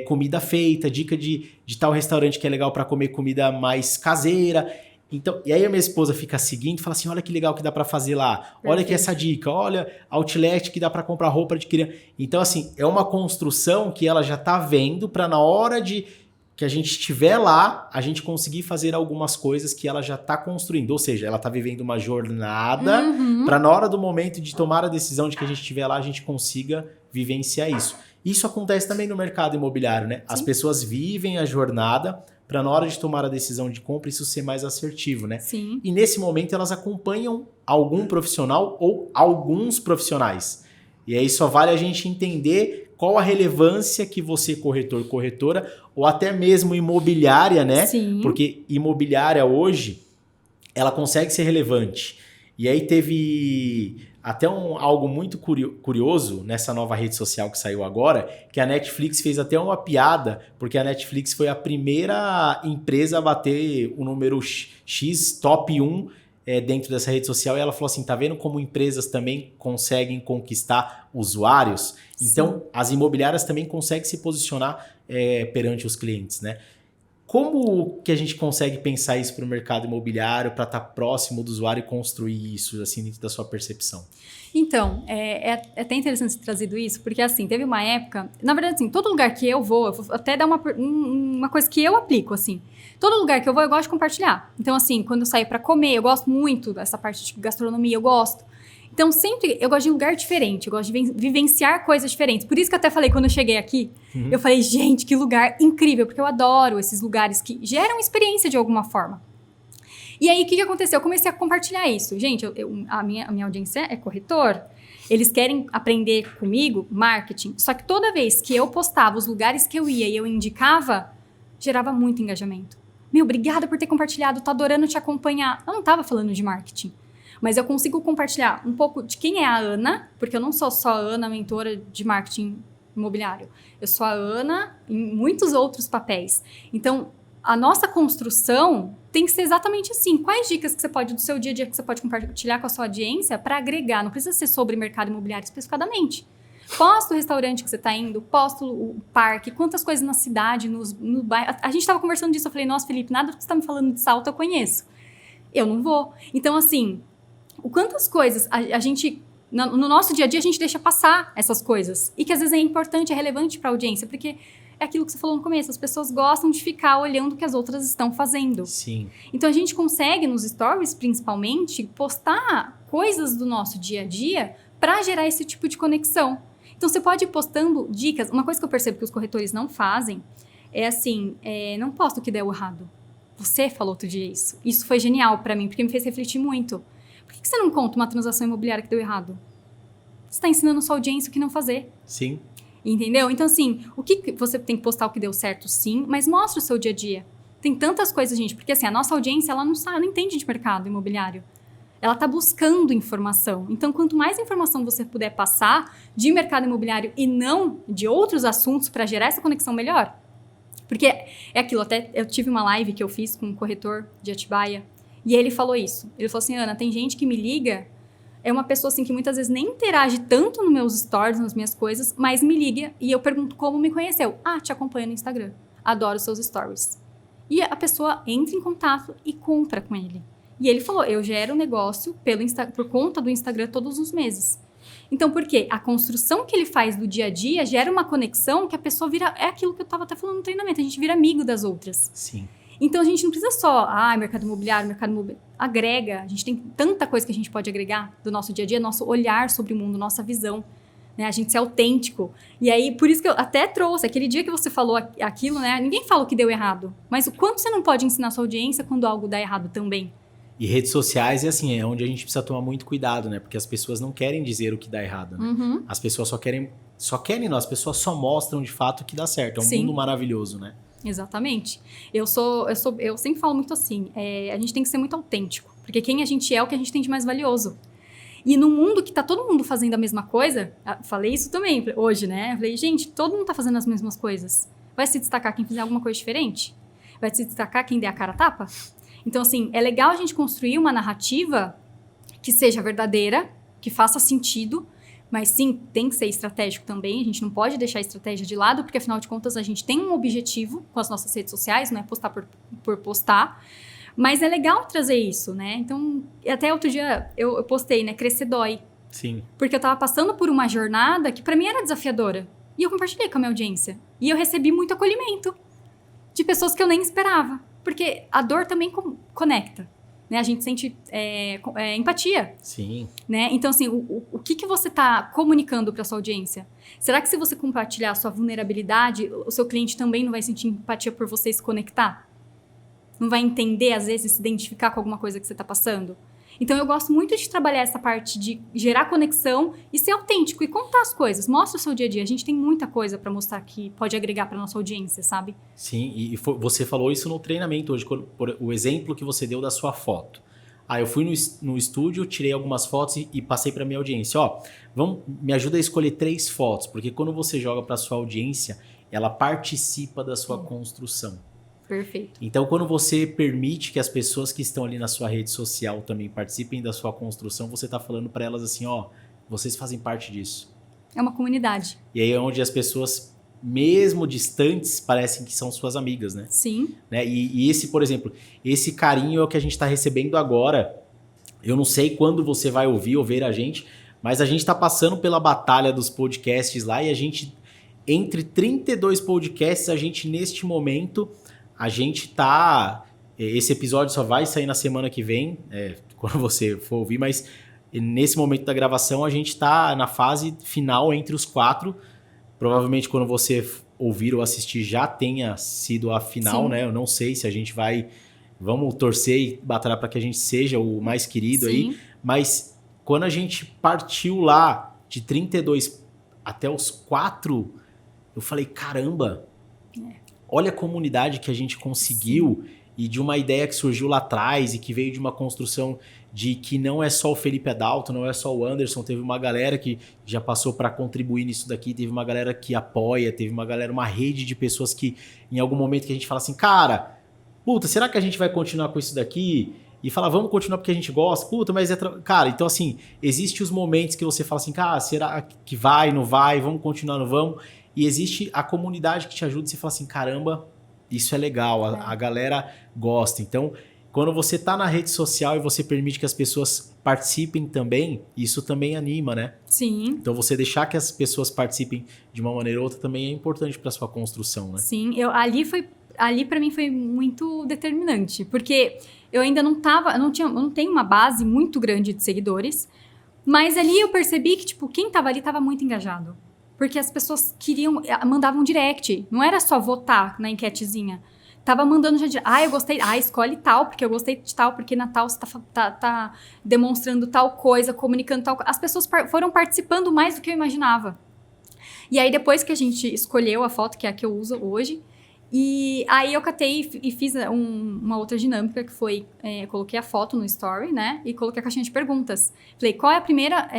[SPEAKER 1] comida feita, dica de tal restaurante que é legal para comer comida mais caseira. Então, e aí a minha esposa fica seguindo e fala assim, olha que legal que dá para fazer lá, olha aqui essa dica, olha outlet que dá para comprar roupa de criança. Então, assim, é uma construção que ela já tá vendo para na hora que a gente estiver lá, a gente conseguir fazer algumas coisas que ela já tá construindo. Ou seja, ela tá vivendo uma jornada para na hora do momento de tomar a decisão de que a gente estiver lá, a gente consiga vivenciar isso. Isso acontece também no mercado imobiliário, né? Sim. As pessoas vivem a jornada para na hora de tomar a decisão de compra isso ser mais assertivo, né?
[SPEAKER 3] Sim.
[SPEAKER 1] E nesse momento elas acompanham algum profissional ou alguns profissionais. E aí só vale a gente entender qual a relevância que você, corretor, corretora, ou até mesmo imobiliária, né?
[SPEAKER 3] Sim.
[SPEAKER 1] Porque imobiliária hoje, ela consegue ser relevante. E aí teve até algo muito curioso nessa nova rede social que saiu agora, que a Netflix fez até uma piada, porque a Netflix foi a primeira empresa a bater o número X, top 1, dentro dessa rede social, e ela falou assim, tá vendo como empresas também conseguem conquistar usuários? Então, as imobiliárias também conseguem se posicionar perante os clientes, né? Como que a gente consegue pensar isso para o mercado imobiliário, para estar próximo do usuário e construir isso, assim, dentro da sua percepção?
[SPEAKER 3] Então, é até interessante ter trazido isso, porque assim, teve uma época, na verdade assim, todo lugar que eu vou até dar uma coisa que eu aplico, assim, todo lugar que eu vou, eu gosto de compartilhar. Então assim, quando eu saio para comer, eu gosto muito dessa parte de gastronomia, eu gosto. Então sempre, eu gosto de lugar diferente, eu gosto de vivenciar coisas diferentes. Por isso que eu até falei, quando eu cheguei aqui, eu falei, gente, que lugar incrível, porque eu adoro esses lugares que geram experiência de alguma forma. E aí, o que aconteceu? Eu comecei a compartilhar isso. Gente, a minha audiência é corretor. Eles querem aprender comigo marketing. Só que toda vez que eu postava os lugares que eu ia e eu indicava, gerava muito engajamento. Meu, obrigada por ter compartilhado. Tô adorando te acompanhar. Eu não tava falando de marketing. Mas eu consigo compartilhar um pouco de quem é a Ana, porque eu não sou só a Ana, mentora de marketing imobiliário. Eu sou a Ana em muitos outros papéis. Então, a nossa construção tem que ser exatamente assim. Quais dicas que você pode, do seu dia a dia, que você pode compartilhar com a sua audiência para agregar? Não precisa ser sobre mercado imobiliário especificadamente. Posta o restaurante que você está indo, posta o parque, quantas coisas na cidade, no bairro. A gente estava conversando disso, eu falei, nossa, Felipe, nada do que você está me falando de Salto eu conheço. Eu não vou. Então, assim, quantas coisas a gente... No nosso dia a dia, a gente deixa passar essas coisas. E que às vezes é importante, é relevante para a audiência. Porque é aquilo que você falou no começo. As pessoas gostam de ficar olhando o que as outras estão fazendo.
[SPEAKER 1] Sim.
[SPEAKER 3] Então, a gente consegue, nos stories, principalmente, postar coisas do nosso dia a dia para gerar esse tipo de conexão. Então, você pode ir postando dicas. Uma coisa que eu percebo que os corretores não fazem é assim, não posta o que deu errado. Você falou outro dia isso. Isso foi genial para mim, porque me fez refletir muito. Por que você não conta uma transação imobiliária que deu errado? Você está ensinando a sua audiência o que não fazer.
[SPEAKER 1] Sim.
[SPEAKER 3] Entendeu? Então, assim, o que você tem que postar o que deu certo, sim, mas mostra o seu dia a dia. Tem tantas coisas, gente, porque assim, a nossa audiência, ela não sabe, ela não entende de mercado imobiliário. Ela está buscando informação. Então, quanto mais informação você puder passar de mercado imobiliário e não de outros assuntos para gerar essa conexão melhor. Porque é aquilo, até eu tive uma live que eu fiz com um corretor de Atibaia e ele falou isso. Ele falou assim, Ana, tem gente que me liga, é uma pessoa assim que muitas vezes nem interage tanto nos meus stories, nas minhas coisas, mas me liga e eu pergunto como me conheceu. Ah, te acompanho no Instagram. Adoro seus stories. E a pessoa entra em contato e compra com ele. E ele falou, eu gero negócio por conta do Instagram todos os meses. Então, por quê? A construção que ele faz do dia a dia gera uma conexão que a pessoa vira... É aquilo que eu estava até falando no treinamento. A gente vira amigo das outras.
[SPEAKER 1] Sim.
[SPEAKER 3] Então, a gente não precisa só... mercado imobiliário. Agrega. A gente tem tanta coisa que a gente pode agregar do nosso dia a dia. Nosso olhar sobre o mundo, nossa visão. Né? A gente ser autêntico. E aí, por isso que eu até trouxe. Aquele dia que você falou aquilo, né? Ninguém fala o que deu errado. Mas o quanto você não pode ensinar a sua audiência quando algo dá errado também?
[SPEAKER 1] E redes sociais é assim, é onde a gente precisa tomar muito cuidado, né? Porque as pessoas não querem dizer o que dá errado, né?
[SPEAKER 3] Uhum.
[SPEAKER 1] As pessoas só querem não, as pessoas só mostram de fato o que dá certo. É um mundo maravilhoso, né?
[SPEAKER 3] Exatamente. Eu sempre falo muito assim, a gente tem que ser muito autêntico, porque quem a gente é o que a gente tem de mais valioso. E no mundo que tá todo mundo fazendo a mesma coisa, falei isso também hoje, né? Eu falei, gente, todo mundo tá fazendo as mesmas coisas. Vai se destacar quem fizer alguma coisa diferente? Vai se destacar quem der a cara a tapa? Então, assim, é legal a gente construir uma narrativa que seja verdadeira, que faça sentido, mas sim, tem que ser estratégico também. A gente não pode deixar a estratégia de lado, porque afinal de contas a gente tem um objetivo com as nossas redes sociais, não é postar por postar. Mas é legal trazer isso, né? Então, até outro dia eu postei, né? Crescer dói.
[SPEAKER 1] Sim.
[SPEAKER 3] Porque eu tava passando por uma jornada que pra mim era desafiadora. E eu compartilhei com a minha audiência. E eu recebi muito acolhimento de pessoas que eu nem esperava. Porque a dor também conecta, né? A gente sente empatia.
[SPEAKER 1] Sim.
[SPEAKER 3] Né? Então, assim, o que você está comunicando para sua audiência? Será que se você compartilhar a sua vulnerabilidade, o seu cliente também não vai sentir empatia por você se conectar? Não vai entender, às vezes, se identificar com alguma coisa que você está passando? Então, eu gosto muito de trabalhar essa parte de gerar conexão e ser autêntico e contar as coisas. Mostra o seu dia a dia. A gente tem muita coisa para mostrar que pode agregar para nossa audiência, sabe?
[SPEAKER 1] Sim, e você falou isso no treinamento hoje, por o exemplo que você deu da sua foto. Eu fui no estúdio, tirei algumas fotos e passei para minha audiência. Me ajuda a escolher 3 fotos, porque quando você joga para sua audiência, ela participa da sua construção.
[SPEAKER 3] Perfeito.
[SPEAKER 1] Então, quando você permite que as pessoas que estão ali na sua rede social também participem da sua construção, você está falando para elas assim, vocês fazem parte disso.
[SPEAKER 3] É uma comunidade.
[SPEAKER 1] E aí é onde as pessoas, mesmo distantes, parecem que são suas amigas, né?
[SPEAKER 3] Sim.
[SPEAKER 1] Né? E esse, por exemplo, esse carinho é o que a gente está recebendo agora. Eu não sei quando você vai ouvir ou ver a gente, mas a gente está passando pela batalha dos podcasts lá e a gente, entre 32 podcasts, neste momento... A gente tá... Esse episódio só vai sair na semana que vem, quando você for ouvir, mas nesse momento da gravação a gente tá na fase final entre os 4. Provavelmente quando você ouvir ou assistir já tenha sido a final, Sim. né? Eu não sei se a gente vai... Vamos torcer e batalhar para que a gente seja o mais querido Sim. aí. Mas quando a gente partiu lá de 32 até os 4, eu falei, caramba... Olha a comunidade que a gente conseguiu Sim. e de uma ideia que surgiu lá atrás e que veio de uma construção de que não é só o Felipe Adalto, não é só o Anderson, teve uma galera que já passou para contribuir nisso daqui, teve uma galera que apoia, teve uma rede de pessoas que em algum momento que a gente fala assim, cara, será que a gente vai continuar com isso daqui? E fala, vamos continuar porque a gente gosta, mas cara, então assim, existem os momentos que você fala assim, cara, será que vai, não vai, vamos continuar, não vamos? E existe a comunidade que te ajuda e você fala assim, caramba, isso é legal, a galera gosta. Então, quando você tá na rede social e você permite que as pessoas participem também, isso também anima, né?
[SPEAKER 3] Sim.
[SPEAKER 1] Então você deixar que as pessoas participem de uma maneira ou outra também é importante para sua construção, né?
[SPEAKER 3] Sim, ali para mim foi muito determinante, porque eu ainda não tava, eu não tenho uma base muito grande de seguidores, mas ali eu percebi que, tipo, quem tava ali tava muito engajado. Porque as pessoas mandavam direct, não era só votar na enquetezinha. Tava mandando já eu gostei, escolhe tal, porque eu gostei de tal, porque na tal você tá demonstrando tal coisa, comunicando tal coisa. As pessoas foram participando mais do que eu imaginava. E aí, depois que a gente escolheu a foto, que é a que eu uso hoje, e aí eu catei e fiz uma outra dinâmica, que foi, coloquei a foto no story, né? E coloquei a caixinha de perguntas. Falei, qual é a primeira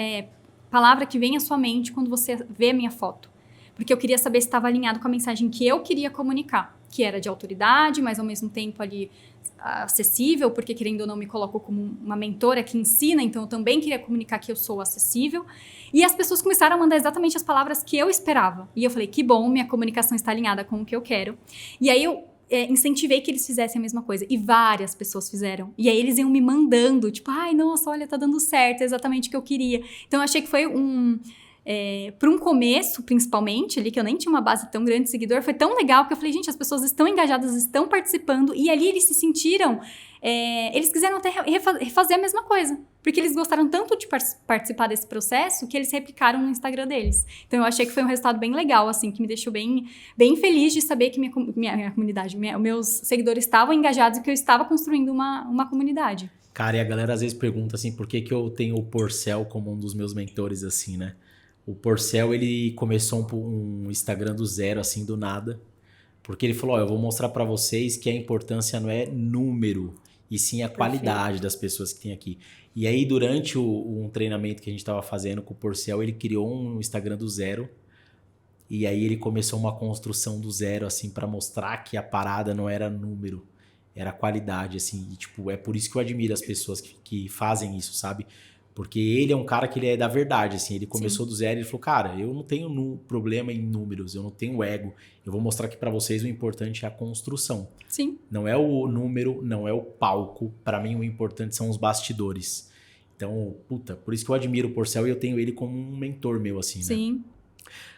[SPEAKER 3] palavra que vem à sua mente quando você vê a minha foto? Porque eu queria saber se estava alinhado com a mensagem que eu queria comunicar, que era de autoridade, mas ao mesmo tempo ali acessível, porque querendo ou não me coloco como uma mentora que ensina, então eu também queria comunicar que eu sou acessível. E as pessoas começaram a mandar exatamente as palavras que eu esperava. E eu falei, que bom, minha comunicação está alinhada com o que eu quero. E aí eu incentivei que eles fizessem a mesma coisa. E várias pessoas fizeram. E aí eles iam me mandando, tipo, nossa, olha, tá dando certo, é exatamente o que eu queria. Então eu achei que foi para um começo, principalmente, ali, que eu nem tinha uma base tão grande de seguidor, foi tão legal, porque eu falei, gente, as pessoas estão engajadas, estão participando, e ali eles se sentiram, eles quiseram até refazer a mesma coisa, porque eles gostaram tanto de participar desse processo, que eles replicaram no Instagram deles. Então, eu achei que foi um resultado bem legal, assim, que me deixou bem, bem feliz de saber que minha comunidade, meus seguidores estavam engajados e que eu estava construindo uma comunidade.
[SPEAKER 1] Cara, e a galera às vezes pergunta, assim, por que eu tenho o Porcel como um dos meus mentores, assim, né? O Porcel, ele começou um Instagram do zero, assim, do nada. Porque ele falou, eu vou mostrar pra vocês que a importância não é número, e sim a qualidade das pessoas que tem aqui. E aí, durante um treinamento que a gente tava fazendo com o Porcel, ele criou um Instagram do zero. E aí ele começou uma construção do zero, assim, pra mostrar que a parada não era número, era qualidade, assim. E, tipo, é por isso que eu admiro as pessoas que fazem isso, sabe? Porque ele é um cara que ele é da verdade, assim. Ele começou do zero e ele falou, cara, eu não tenho problema em números, eu não tenho ego. Eu vou mostrar aqui pra vocês o importante é a construção.
[SPEAKER 3] Sim.
[SPEAKER 1] Não é o número, não é o palco. Pra mim, o importante são os bastidores. Então, por isso que eu admiro o Porcel e eu tenho ele como um mentor meu, assim, né?
[SPEAKER 3] Sim.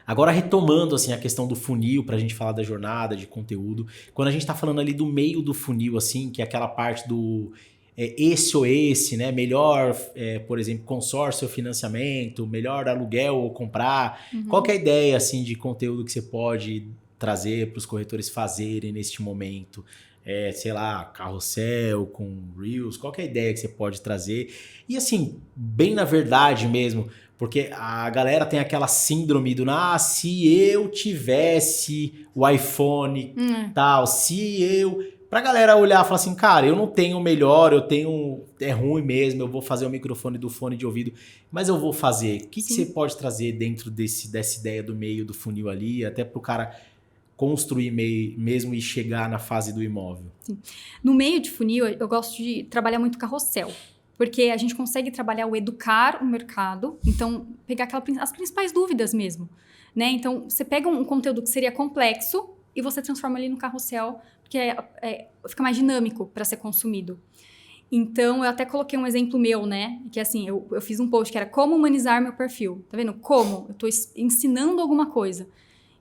[SPEAKER 1] Agora, retomando, assim, a questão do funil, pra gente falar da jornada, de conteúdo. Quando a gente tá falando ali do meio do funil, assim, que é aquela parte do... esse ou esse, né? Melhor, por exemplo, consórcio ou financiamento, melhor aluguel ou comprar. Qual que é a ideia, assim, de conteúdo que você pode trazer para os corretores fazerem neste momento? Sei lá, carrossel com Reels, qual que é a ideia que você pode trazer? E assim, bem na verdade mesmo, porque a galera tem aquela síndrome do, se eu tivesse o iPhone, tal, se eu... Pra galera olhar e falar assim, cara, eu não tenho o melhor, é ruim mesmo, eu vou fazer o microfone do fone de ouvido, mas eu vou fazer. O que você pode trazer dentro dessa ideia do meio do funil ali, até pro cara construir mesmo e chegar na fase do imóvel?
[SPEAKER 3] Sim. No meio de funil, eu gosto de trabalhar muito carrossel, porque a gente consegue trabalhar o educar o mercado, então pegar as principais dúvidas mesmo, né? Então, você pega um conteúdo que seria complexo e você transforma ali no carrossel, porque fica mais dinâmico para ser consumido. Então, eu até coloquei um exemplo meu, né? Que assim, eu fiz um post que era como humanizar meu perfil. Tá vendo? Como? Eu tô ensinando alguma coisa.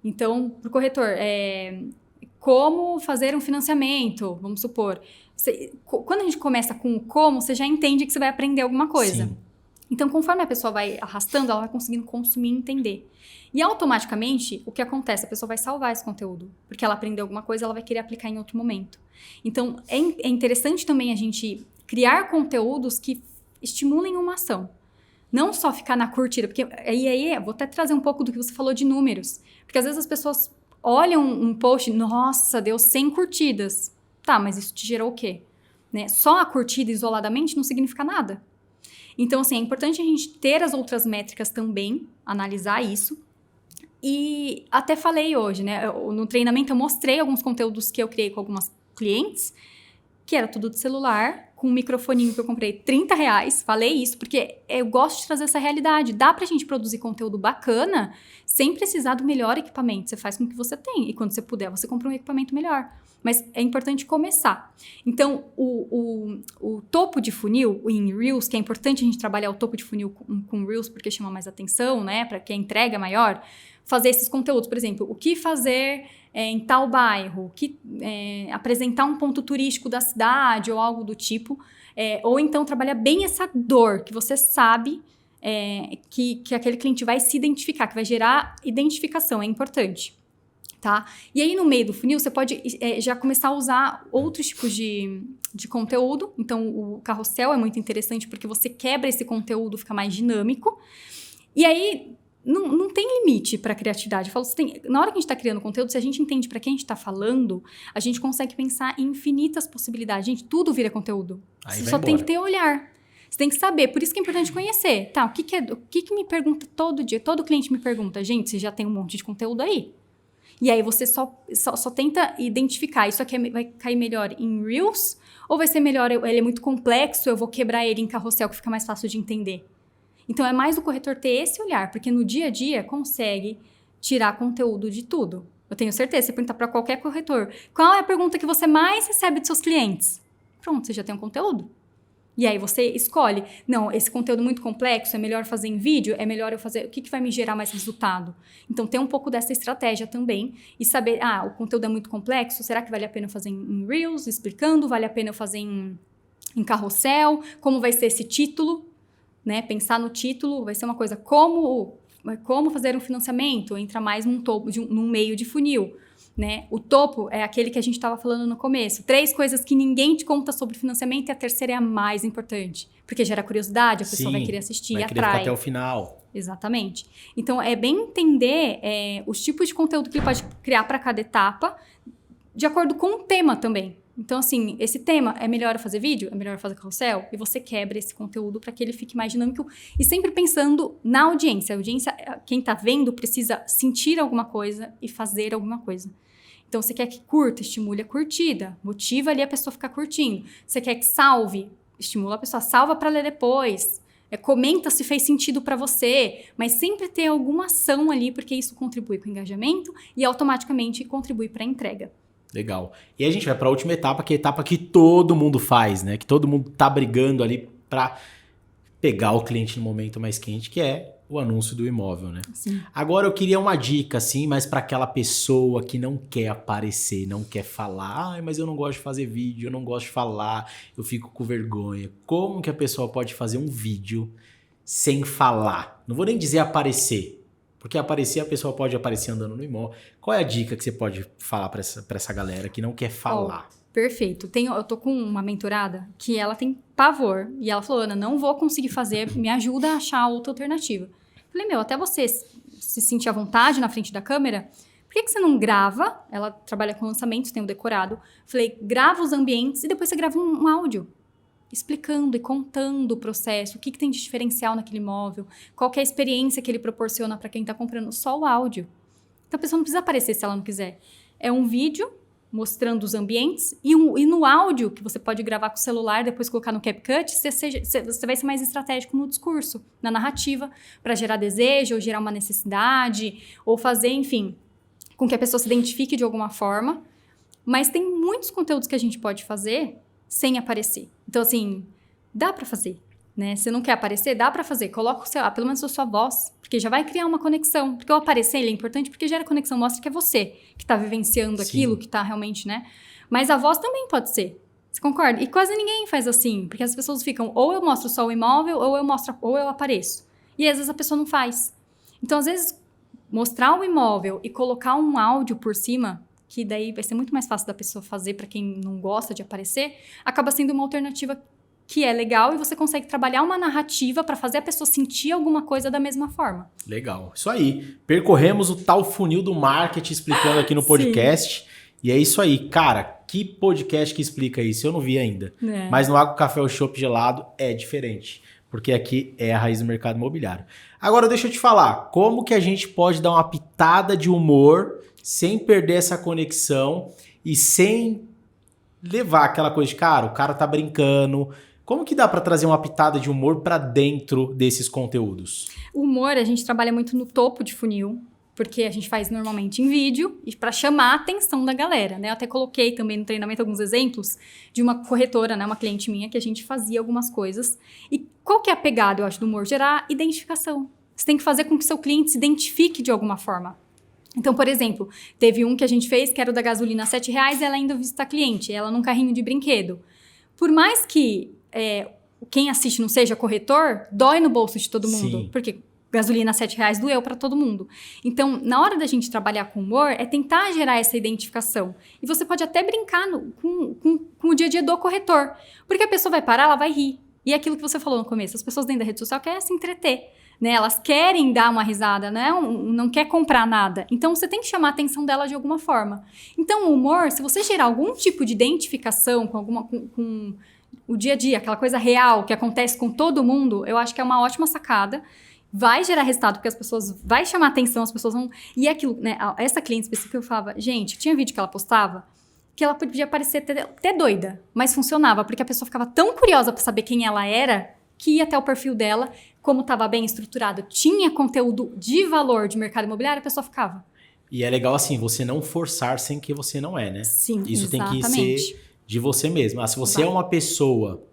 [SPEAKER 3] Então, pro corretor, como fazer um financiamento, vamos supor. Quando a gente começa com o como, você já entende que você vai aprender alguma coisa.
[SPEAKER 1] Sim.
[SPEAKER 3] Então, conforme a pessoa vai arrastando, ela vai conseguindo consumir e entender. E automaticamente, o que acontece? A pessoa vai salvar esse conteúdo. Porque ela aprendeu alguma coisa, ela vai querer aplicar em outro momento. Então, é interessante também a gente criar conteúdos que estimulem uma ação. Não só ficar na curtida. Porque aí vou até trazer um pouco do que você falou de números. Porque às vezes as pessoas olham um post, nossa, deu 100 curtidas. Tá, mas isso te gerou o quê? Né? Só a curtida isoladamente não significa nada. Então, assim, é importante a gente ter as outras métricas também, analisar isso. E até falei hoje, né? No treinamento eu mostrei alguns conteúdos que eu criei com algumas clientes que era tudo de celular, com um microfoninho que eu comprei R$30. Falei isso porque eu gosto de trazer essa realidade. Dá pra gente produzir conteúdo bacana sem precisar do melhor equipamento. Você faz com o que você tem. E quando você puder, você compra um equipamento melhor. Mas é importante começar. Então, o topo de funil, em Reels, que é importante a gente trabalhar o topo de funil com Reels porque chama mais atenção, né? Para que a entrega é maior. Fazer esses conteúdos, por exemplo, o que fazer em tal bairro, apresentar um ponto turístico da cidade ou algo do tipo, ou então trabalhar bem essa dor que você sabe que aquele cliente vai se identificar, que vai gerar identificação, é importante. Tá? E aí no meio do funil você pode já começar a usar outros tipos de conteúdo. Então o carrossel é muito interessante porque você quebra esse conteúdo, fica mais dinâmico. E aí não tem limite para a criatividade. Eu falo, na hora que a gente está criando conteúdo, se a gente entende para quem a gente está falando, a gente consegue pensar em infinitas possibilidades. Gente, tudo vira conteúdo. Aí você só tem que ter olhar. Você tem que saber. Por isso que é importante conhecer. Tá, o que me pergunta todo dia? Todo cliente me pergunta. Gente, você já tem um monte de conteúdo aí. E aí você só tenta identificar. Isso aqui vai cair melhor em Reels? Ou vai ser melhor, ele é muito complexo, eu vou quebrar ele em carrossel que fica mais fácil de entender? Então, é mais o corretor ter esse olhar, porque no dia a dia consegue tirar conteúdo de tudo. Eu tenho certeza, você perguntar para qualquer corretor, qual é a pergunta que você mais recebe dos seus clientes? Pronto, você já tem um conteúdo. E aí você escolhe, não, esse conteúdo muito complexo, é melhor fazer em vídeo, é melhor eu fazer, o que vai me gerar mais resultado? Então, ter um pouco dessa estratégia também e saber, o conteúdo é muito complexo, será que vale a pena eu fazer em Reels, explicando, vale a pena eu fazer em carrossel, como vai ser esse título? Né? Pensar no título vai ser uma coisa, como fazer um financiamento, entra mais num topo, num meio de funil, né? O topo é aquele que a gente estava falando no começo, 3 coisas que ninguém te conta sobre financiamento e a terceira é a mais importante, porque gera curiosidade, a pessoa vai querer assistir e atrai. Vai querer ficar
[SPEAKER 1] até o final.
[SPEAKER 3] Exatamente. Então, é bem entender os tipos de conteúdo que ele pode criar para cada etapa, de acordo com o tema também. Então, assim, esse tema é melhor eu fazer vídeo? É melhor eu fazer carrossel? E você quebra esse conteúdo para que ele fique mais dinâmico e sempre pensando na audiência. A audiência, quem tá vendo, precisa sentir alguma coisa e fazer alguma coisa. Então, você quer que curta? Estimule a curtida. Motiva ali a pessoa a ficar curtindo. Você quer que salve? Estimula a pessoa. Salva para ler depois. Comenta se fez sentido para você. Mas sempre ter alguma ação ali, porque isso contribui com o engajamento e automaticamente contribui para a entrega.
[SPEAKER 1] Legal. E a gente vai para a última etapa, que é a etapa que todo mundo faz, né? Que todo mundo tá brigando ali para pegar o cliente no momento mais quente, que é o anúncio do imóvel, né?
[SPEAKER 3] Sim.
[SPEAKER 1] Agora eu queria uma dica, assim, mas para aquela pessoa que não quer aparecer, não quer falar, mas eu não gosto de fazer vídeo, eu não gosto de falar, eu fico com vergonha. Como que a pessoa pode fazer um vídeo sem falar? Não vou nem dizer aparecer, porque aparecer, a pessoa pode aparecer andando no imóvel. Qual é a dica que você pode falar para essa galera que não quer falar?
[SPEAKER 3] Perfeito. Eu tô com uma mentorada que ela tem pavor. E ela falou, Ana, não vou conseguir fazer, me ajuda a achar outra alternativa. Falei, até você se sentir à vontade na frente da câmera, por que você não grava? Ela trabalha com lançamentos, tem o decorado. Falei, grava os ambientes e depois você grava um áudio. Explicando e contando o processo, o que tem de diferencial naquele imóvel, qual que é a experiência que ele proporciona para quem está comprando, só o áudio. Então a pessoa não precisa aparecer se ela não quiser. É um vídeo mostrando os ambientes e no áudio, que você pode gravar com o celular, depois colocar no CapCut, você vai ser mais estratégico no discurso, na narrativa, para gerar desejo, ou gerar uma necessidade, ou fazer, enfim, com que a pessoa se identifique de alguma forma. Mas tem muitos conteúdos que a gente pode fazer sem aparecer. Então, assim, dá pra fazer, né? Se não quer aparecer, dá pra fazer. Coloca pelo menos a sua voz, porque já vai criar uma conexão. Porque o aparecer, ele é importante porque gera conexão, mostra que é você que tá vivenciando aquilo, que tá realmente, né? Mas a voz também pode ser. Você concorda? E quase ninguém faz assim, porque as pessoas ficam, ou eu mostro só o imóvel, ou eu apareço. E às vezes a pessoa não faz. Então, às vezes, mostrar o imóvel e colocar um áudio por cima, que daí vai ser muito mais fácil da pessoa fazer para quem não gosta de aparecer, acaba sendo uma alternativa que é legal e você consegue trabalhar uma narrativa para fazer a pessoa sentir alguma coisa da mesma forma. Legal.
[SPEAKER 1] Isso aí. Percorremos o tal funil do marketing explicando aqui no podcast. Sim. E é isso aí. Cara, que podcast que explica isso? Eu não vi ainda. Mas no Água, Café ou Chopp Gelado é diferente. Porque aqui é a raiz do mercado imobiliário. Agora, deixa eu te falar. Como que a gente pode dar uma pitada de humor sem perder essa conexão e sem levar aquela coisa de, cara, o cara tá brincando. Como que dá pra trazer uma pitada de humor pra dentro desses conteúdos?
[SPEAKER 3] O humor, a gente trabalha muito no topo de funil, porque a gente faz normalmente em vídeo e para chamar a atenção da galera, né? Eu até coloquei também no treinamento alguns exemplos de uma corretora, né? Uma cliente minha que a gente fazia algumas coisas. E qual que é a pegada, eu acho, do humor? Gerar identificação. Você tem que fazer com que o seu cliente se identifique de alguma forma. Então, por exemplo, teve um que a gente fez que era o da gasolina a R$7 e ela ainda visita a cliente, ela num carrinho de brinquedo. Por mais que quem assiste não seja corretor, dói no bolso de todo mundo.
[SPEAKER 1] Sim.
[SPEAKER 3] Porque gasolina a R$7 doeu para todo mundo. Então, na hora da gente trabalhar com humor, é tentar gerar essa identificação. E você pode até brincar com o dia a dia do corretor. Porque a pessoa vai parar, ela vai rir. E é aquilo que você falou no começo, as pessoas dentro da rede social querem se entreter. Né? Elas querem dar uma risada, né? Não quer comprar nada. Então, você tem que chamar a atenção dela de alguma forma. Então, o humor, se você gerar algum tipo de identificação com o dia a dia, aquela coisa real que acontece com todo mundo, eu acho que é uma ótima sacada. Vai gerar resultado, porque as pessoas... Vai chamar atenção, as pessoas vão... E aquilo, né? Essa cliente específica, eu falava... Gente, tinha vídeo que ela postava que ela podia parecer até doida, mas funcionava, porque a pessoa ficava tão curiosa para saber quem ela era, que ia até o perfil dela, como estava bem estruturado, tinha conteúdo de valor de mercado imobiliário, a pessoa ficava.
[SPEAKER 1] E é legal assim, você não forçar sem que você não é, né?
[SPEAKER 3] Sim,
[SPEAKER 1] isso
[SPEAKER 3] exatamente.
[SPEAKER 1] Tem que ser de você mesmo. Se você é uma pessoa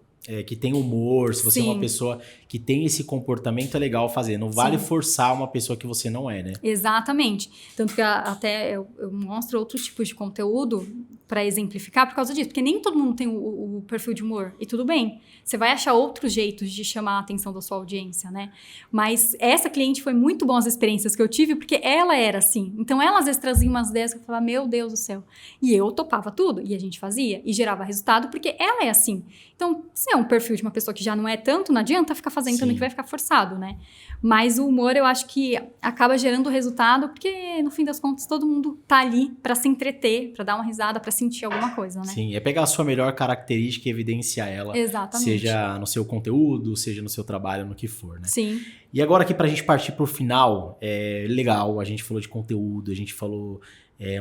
[SPEAKER 1] que tem humor, se você é uma pessoa que tem esse comportamento, é legal fazer. Não vale forçar uma pessoa que você não é, né?
[SPEAKER 3] Exatamente. Tanto que até eu mostro outros tipos de conteúdo para exemplificar por causa disso. Porque nem todo mundo tem o perfil de humor. E tudo bem. Você vai achar outros jeitos de chamar a atenção da sua audiência, né? Mas essa cliente foi muito bom as experiências que eu tive, porque ela era assim. Então, ela às vezes trazia umas ideias que eu falava, meu Deus do céu. E eu topava tudo. E a gente fazia. E gerava resultado, porque ela é assim. Então, se é um perfil de uma pessoa que já não é tanto, não adianta ficar fazendo também, que vai ficar forçado, né? Mas o humor, eu acho que acaba gerando resultado, porque no fim das contas todo mundo tá ali pra se entreter, pra dar uma risada, pra sentir alguma coisa, né?
[SPEAKER 1] Sim, é pegar a sua melhor característica e evidenciar ela.
[SPEAKER 3] Exatamente.
[SPEAKER 1] Seja no seu conteúdo, seja no seu trabalho, no que for, né?
[SPEAKER 3] Sim.
[SPEAKER 1] E agora aqui pra gente partir pro final, legal, a gente falou de conteúdo, a gente falou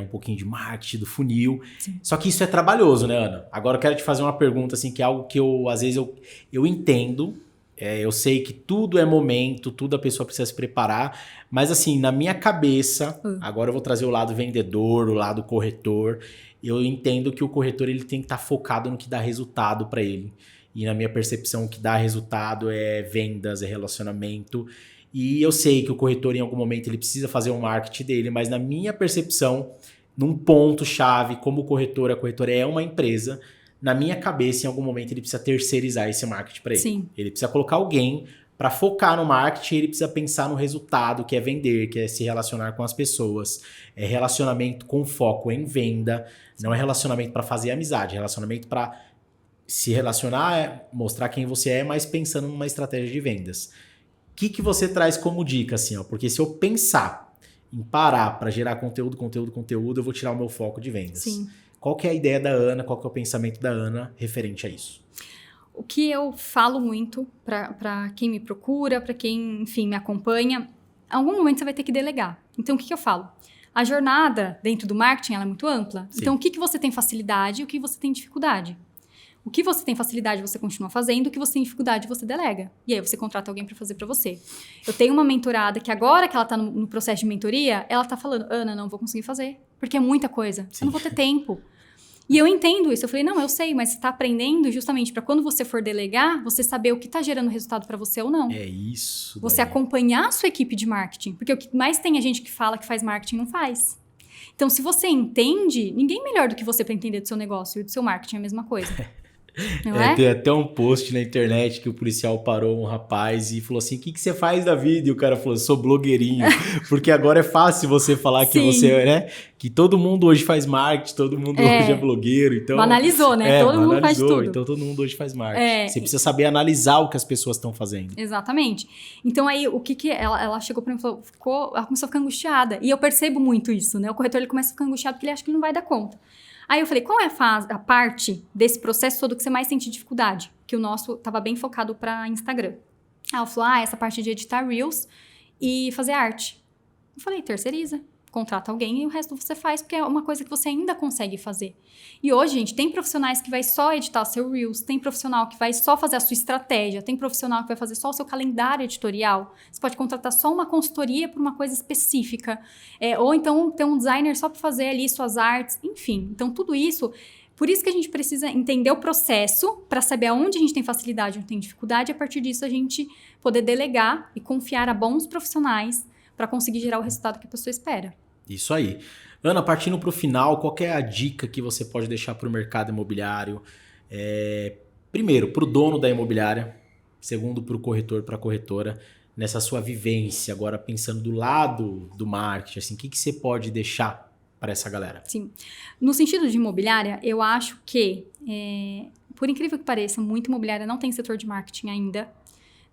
[SPEAKER 1] um pouquinho de marketing, do funil.
[SPEAKER 3] Sim.
[SPEAKER 1] Só que isso é trabalhoso, né, Ana? Agora eu quero te fazer uma pergunta, assim, que é algo que às vezes eu entendo. Eu sei que tudo é momento, tudo a pessoa precisa se preparar, mas assim, na minha cabeça, agora eu vou trazer o lado vendedor, o lado corretor, eu entendo que o corretor ele tem que estar focado no que dá resultado para ele. E na minha percepção, o que dá resultado é vendas, é relacionamento. E eu sei que o corretor, em algum momento, ele precisa fazer o marketing dele, mas na minha percepção, num ponto-chave, como o corretor, a corretora é uma empresa, na minha cabeça, em algum momento, ele precisa terceirizar esse marketing para ele.
[SPEAKER 3] Sim.
[SPEAKER 1] Ele precisa colocar alguém para focar no marketing, ele precisa pensar no resultado, que é vender, que é se relacionar com as pessoas. É relacionamento com foco em venda, não é relacionamento para fazer amizade, é relacionamento para se relacionar, mostrar quem você é, mas pensando numa estratégia de vendas. O que você traz como dica, assim, ó? Porque se eu pensar em parar para gerar conteúdo, eu vou tirar o meu foco de vendas.
[SPEAKER 3] Sim.
[SPEAKER 1] Qual que é a ideia da Ana, qual que é o pensamento da Ana referente a isso?
[SPEAKER 3] O que eu falo muito para quem me procura, para quem, enfim, me acompanha, em algum momento você vai ter que delegar. Então, o que eu falo? A jornada dentro do marketing ela é muito ampla.
[SPEAKER 1] Sim.
[SPEAKER 3] Então, o que você tem facilidade e o que você tem dificuldade? O que você tem facilidade, você continua fazendo. O que você tem dificuldade, você delega. E aí, você contrata alguém para fazer para você. Eu tenho uma mentorada que agora que ela tá no processo de mentoria, ela tá falando, Ana, não vou conseguir fazer. Porque é muita coisa.
[SPEAKER 1] Sim.
[SPEAKER 3] Eu não vou ter tempo. E eu entendo isso. Eu falei, não, eu sei, mas você tá aprendendo justamente para quando você for delegar, você saber o que tá gerando resultado para você ou não.
[SPEAKER 1] É isso.
[SPEAKER 3] Você
[SPEAKER 1] daí.
[SPEAKER 3] acompanhar a sua equipe de marketing. Porque o que mais tem a gente que fala que faz marketing não faz. Então, se você entende, ninguém melhor do que você para entender do seu negócio e do seu marketing é a mesma coisa. Não é?
[SPEAKER 1] Tem até um post na internet que o policial parou um rapaz e falou assim, o que você faz da vida? E o cara falou, sou blogueirinho. Porque agora é fácil você falar que você, né? Que todo mundo hoje faz marketing, todo mundo hoje é blogueiro. Então,
[SPEAKER 3] banalizou, né? Todo mundo faz tudo.
[SPEAKER 1] Então todo mundo hoje faz marketing. Você precisa saber analisar o que as pessoas estão fazendo.
[SPEAKER 3] Exatamente. Então aí, o que ela chegou pra mim e falou, ela começou a ficar angustiada. E eu percebo muito isso, né? O corretor ele começa a ficar angustiado porque ele acha que ele não vai dar conta. Aí eu falei, qual é a parte desse processo todo que você mais sente dificuldade? Que o nosso tava bem focado para Instagram. Aí ela falou, essa parte de editar Reels e fazer arte. Eu falei, terceiriza. contrata alguém e o resto você faz, porque é uma coisa que você ainda consegue fazer. E hoje, gente, tem profissionais que vai só editar seu Reels, tem profissional que vai só fazer a sua estratégia, tem profissional que vai fazer só o seu calendário editorial. Você pode contratar só uma consultoria por uma coisa específica. Ou então ter um designer só para fazer ali suas artes, enfim. Então, tudo isso... Por isso que a gente precisa entender o processo para saber aonde a gente tem facilidade, onde tem dificuldade, e a partir disso a gente poder delegar e confiar a bons profissionais para conseguir gerar o resultado que a pessoa espera.
[SPEAKER 1] Isso aí. Ana, partindo para o final, qual que é a dica que você pode deixar para o mercado imobiliário? Primeiro, para o dono da imobiliária. Segundo, para o corretor, para a corretora. Nessa sua vivência, agora pensando do lado do marketing, assim, o que você pode deixar para essa galera?
[SPEAKER 3] Sim. No sentido de imobiliária, eu acho que, por incrível que pareça, muita imobiliária não tem setor de marketing ainda.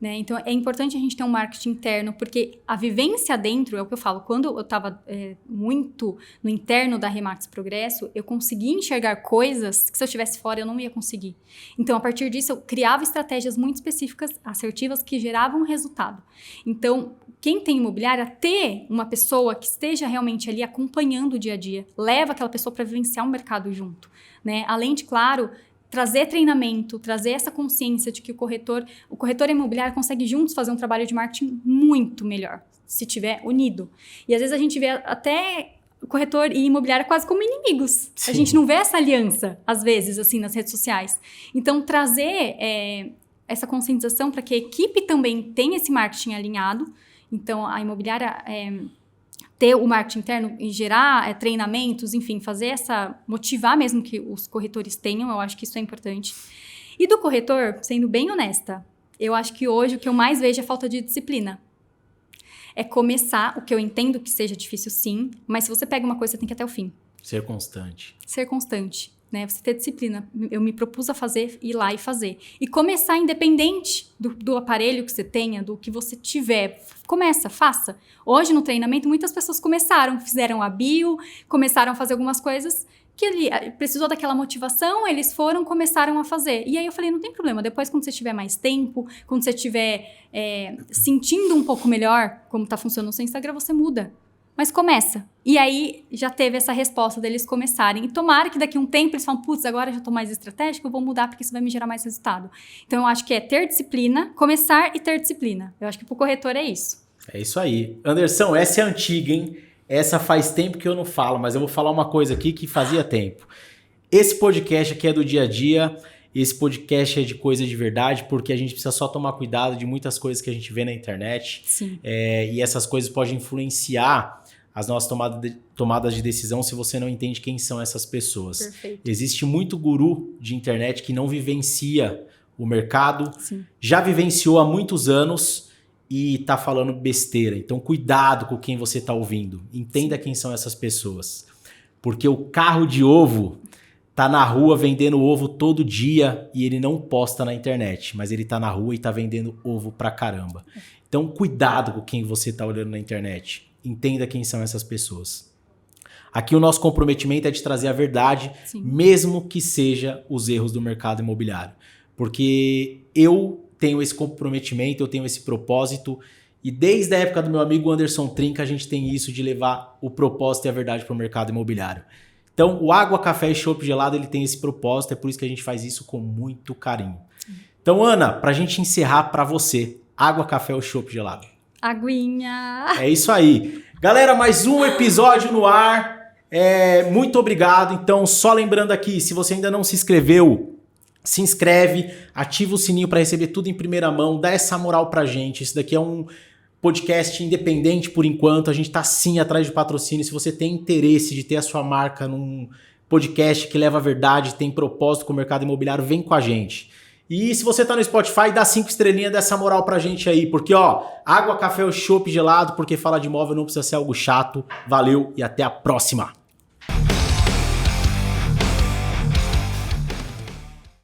[SPEAKER 3] Né? Então, é importante a gente ter um marketing interno, porque a vivência dentro, é o que eu falo, quando eu estava muito no interno da Remax Progresso, eu conseguia enxergar coisas que se eu estivesse fora eu não ia conseguir. Então, a partir disso, eu criava estratégias muito específicas, assertivas, que geravam resultado. Então, quem tem imobiliária, ter uma pessoa que esteja realmente ali acompanhando o dia a dia, leva aquela pessoa para vivenciar o mercado junto. Né? Além de, claro... trazer treinamento, trazer essa consciência de que o corretor imobiliário consegue juntos fazer um trabalho de marketing muito melhor, se tiver unido. E às vezes a gente vê até corretor e imobiliário quase como inimigos. Sim. A gente não vê essa aliança, às vezes, assim, nas redes sociais. Então, trazer essa conscientização para que a equipe também tenha esse marketing alinhado. Então, a imobiliária... ter o marketing interno e gerar treinamentos, enfim, motivar mesmo que os corretores tenham, eu acho que isso é importante. E do corretor, sendo bem honesta, eu acho que hoje o que eu mais vejo é falta de disciplina. É começar, o que eu entendo que seja difícil sim, mas se você pega uma coisa, você tem que ir até o fim.
[SPEAKER 1] Ser constante.
[SPEAKER 3] Ser constante. Né? Você ter disciplina. Eu me propus a fazer, ir lá e fazer. E começar independente do aparelho que você tenha, do que você tiver. Começa, faça. Hoje no treinamento, muitas pessoas fizeram a bio, começaram a fazer algumas coisas que ele precisou daquela motivação, eles começaram a fazer. E aí eu falei, não tem problema, depois quando você tiver mais tempo, quando você estiver sentindo um pouco melhor como está funcionando o seu Instagram, você muda. Mas começa. E aí, já teve essa resposta deles começarem. E tomara que daqui a um tempo eles falam, putz, agora eu já tô mais estratégico, eu vou mudar porque isso vai me gerar mais resultado. Então, eu acho que é ter disciplina, começar e ter disciplina. Eu acho que pro corretor é isso.
[SPEAKER 1] É isso aí. Anderson, essa é antiga, hein? Essa faz tempo que eu não falo, mas eu vou falar uma coisa aqui que fazia tempo. Esse podcast aqui é do dia a dia, esse podcast é de coisa de verdade, porque a gente precisa só tomar cuidado de muitas coisas que a gente vê na internet.
[SPEAKER 3] Sim.
[SPEAKER 1] E essas coisas podem influenciar as nossas tomadas de decisão se você não entende quem são essas pessoas.
[SPEAKER 3] Perfeito.
[SPEAKER 1] Existe muito guru de internet que não vivencia o mercado,
[SPEAKER 3] Sim.
[SPEAKER 1] já vivenciou há muitos anos e tá falando besteira. Então, cuidado com quem você tá ouvindo. Entenda Sim. quem são essas pessoas. Porque o carro de ovo tá na rua vendendo ovo todo dia e ele não posta na internet, mas ele tá na rua e tá vendendo ovo pra caramba. Então, cuidado com quem você tá olhando na internet. Entenda quem são essas pessoas. Aqui o nosso comprometimento é de trazer a verdade, Sim. mesmo que seja os erros do mercado imobiliário. Porque eu tenho esse comprometimento, eu tenho esse propósito, e desde a época do meu amigo Anderson Trinca, a gente tem isso de levar o propósito e a verdade para o mercado imobiliário. Então, o Água, Café e Chopp Gelado, ele tem esse propósito, é por isso que a gente faz isso com muito carinho. Então, Ana, para a gente encerrar para você, Água, Café ou Chopp Gelado?
[SPEAKER 3] Aguinha!
[SPEAKER 1] É isso aí. Galera, mais um episódio no ar. Muito obrigado. Então, só lembrando aqui, se você ainda não se inscreveu, se inscreve, ativa o sininho para receber tudo em primeira mão, dá essa moral pra gente. Isso daqui é um podcast independente por enquanto. A gente tá sim atrás de patrocínio. Se você tem interesse de ter a sua marca num podcast que leva a verdade, tem propósito com o mercado imobiliário, vem com a gente. E se você tá no Spotify, dá 5 estrelinhas dessa moral pra gente aí, porque Água, Café ou Chopp Gelado, porque falar de imóvel não precisa ser algo chato. Valeu e até a próxima!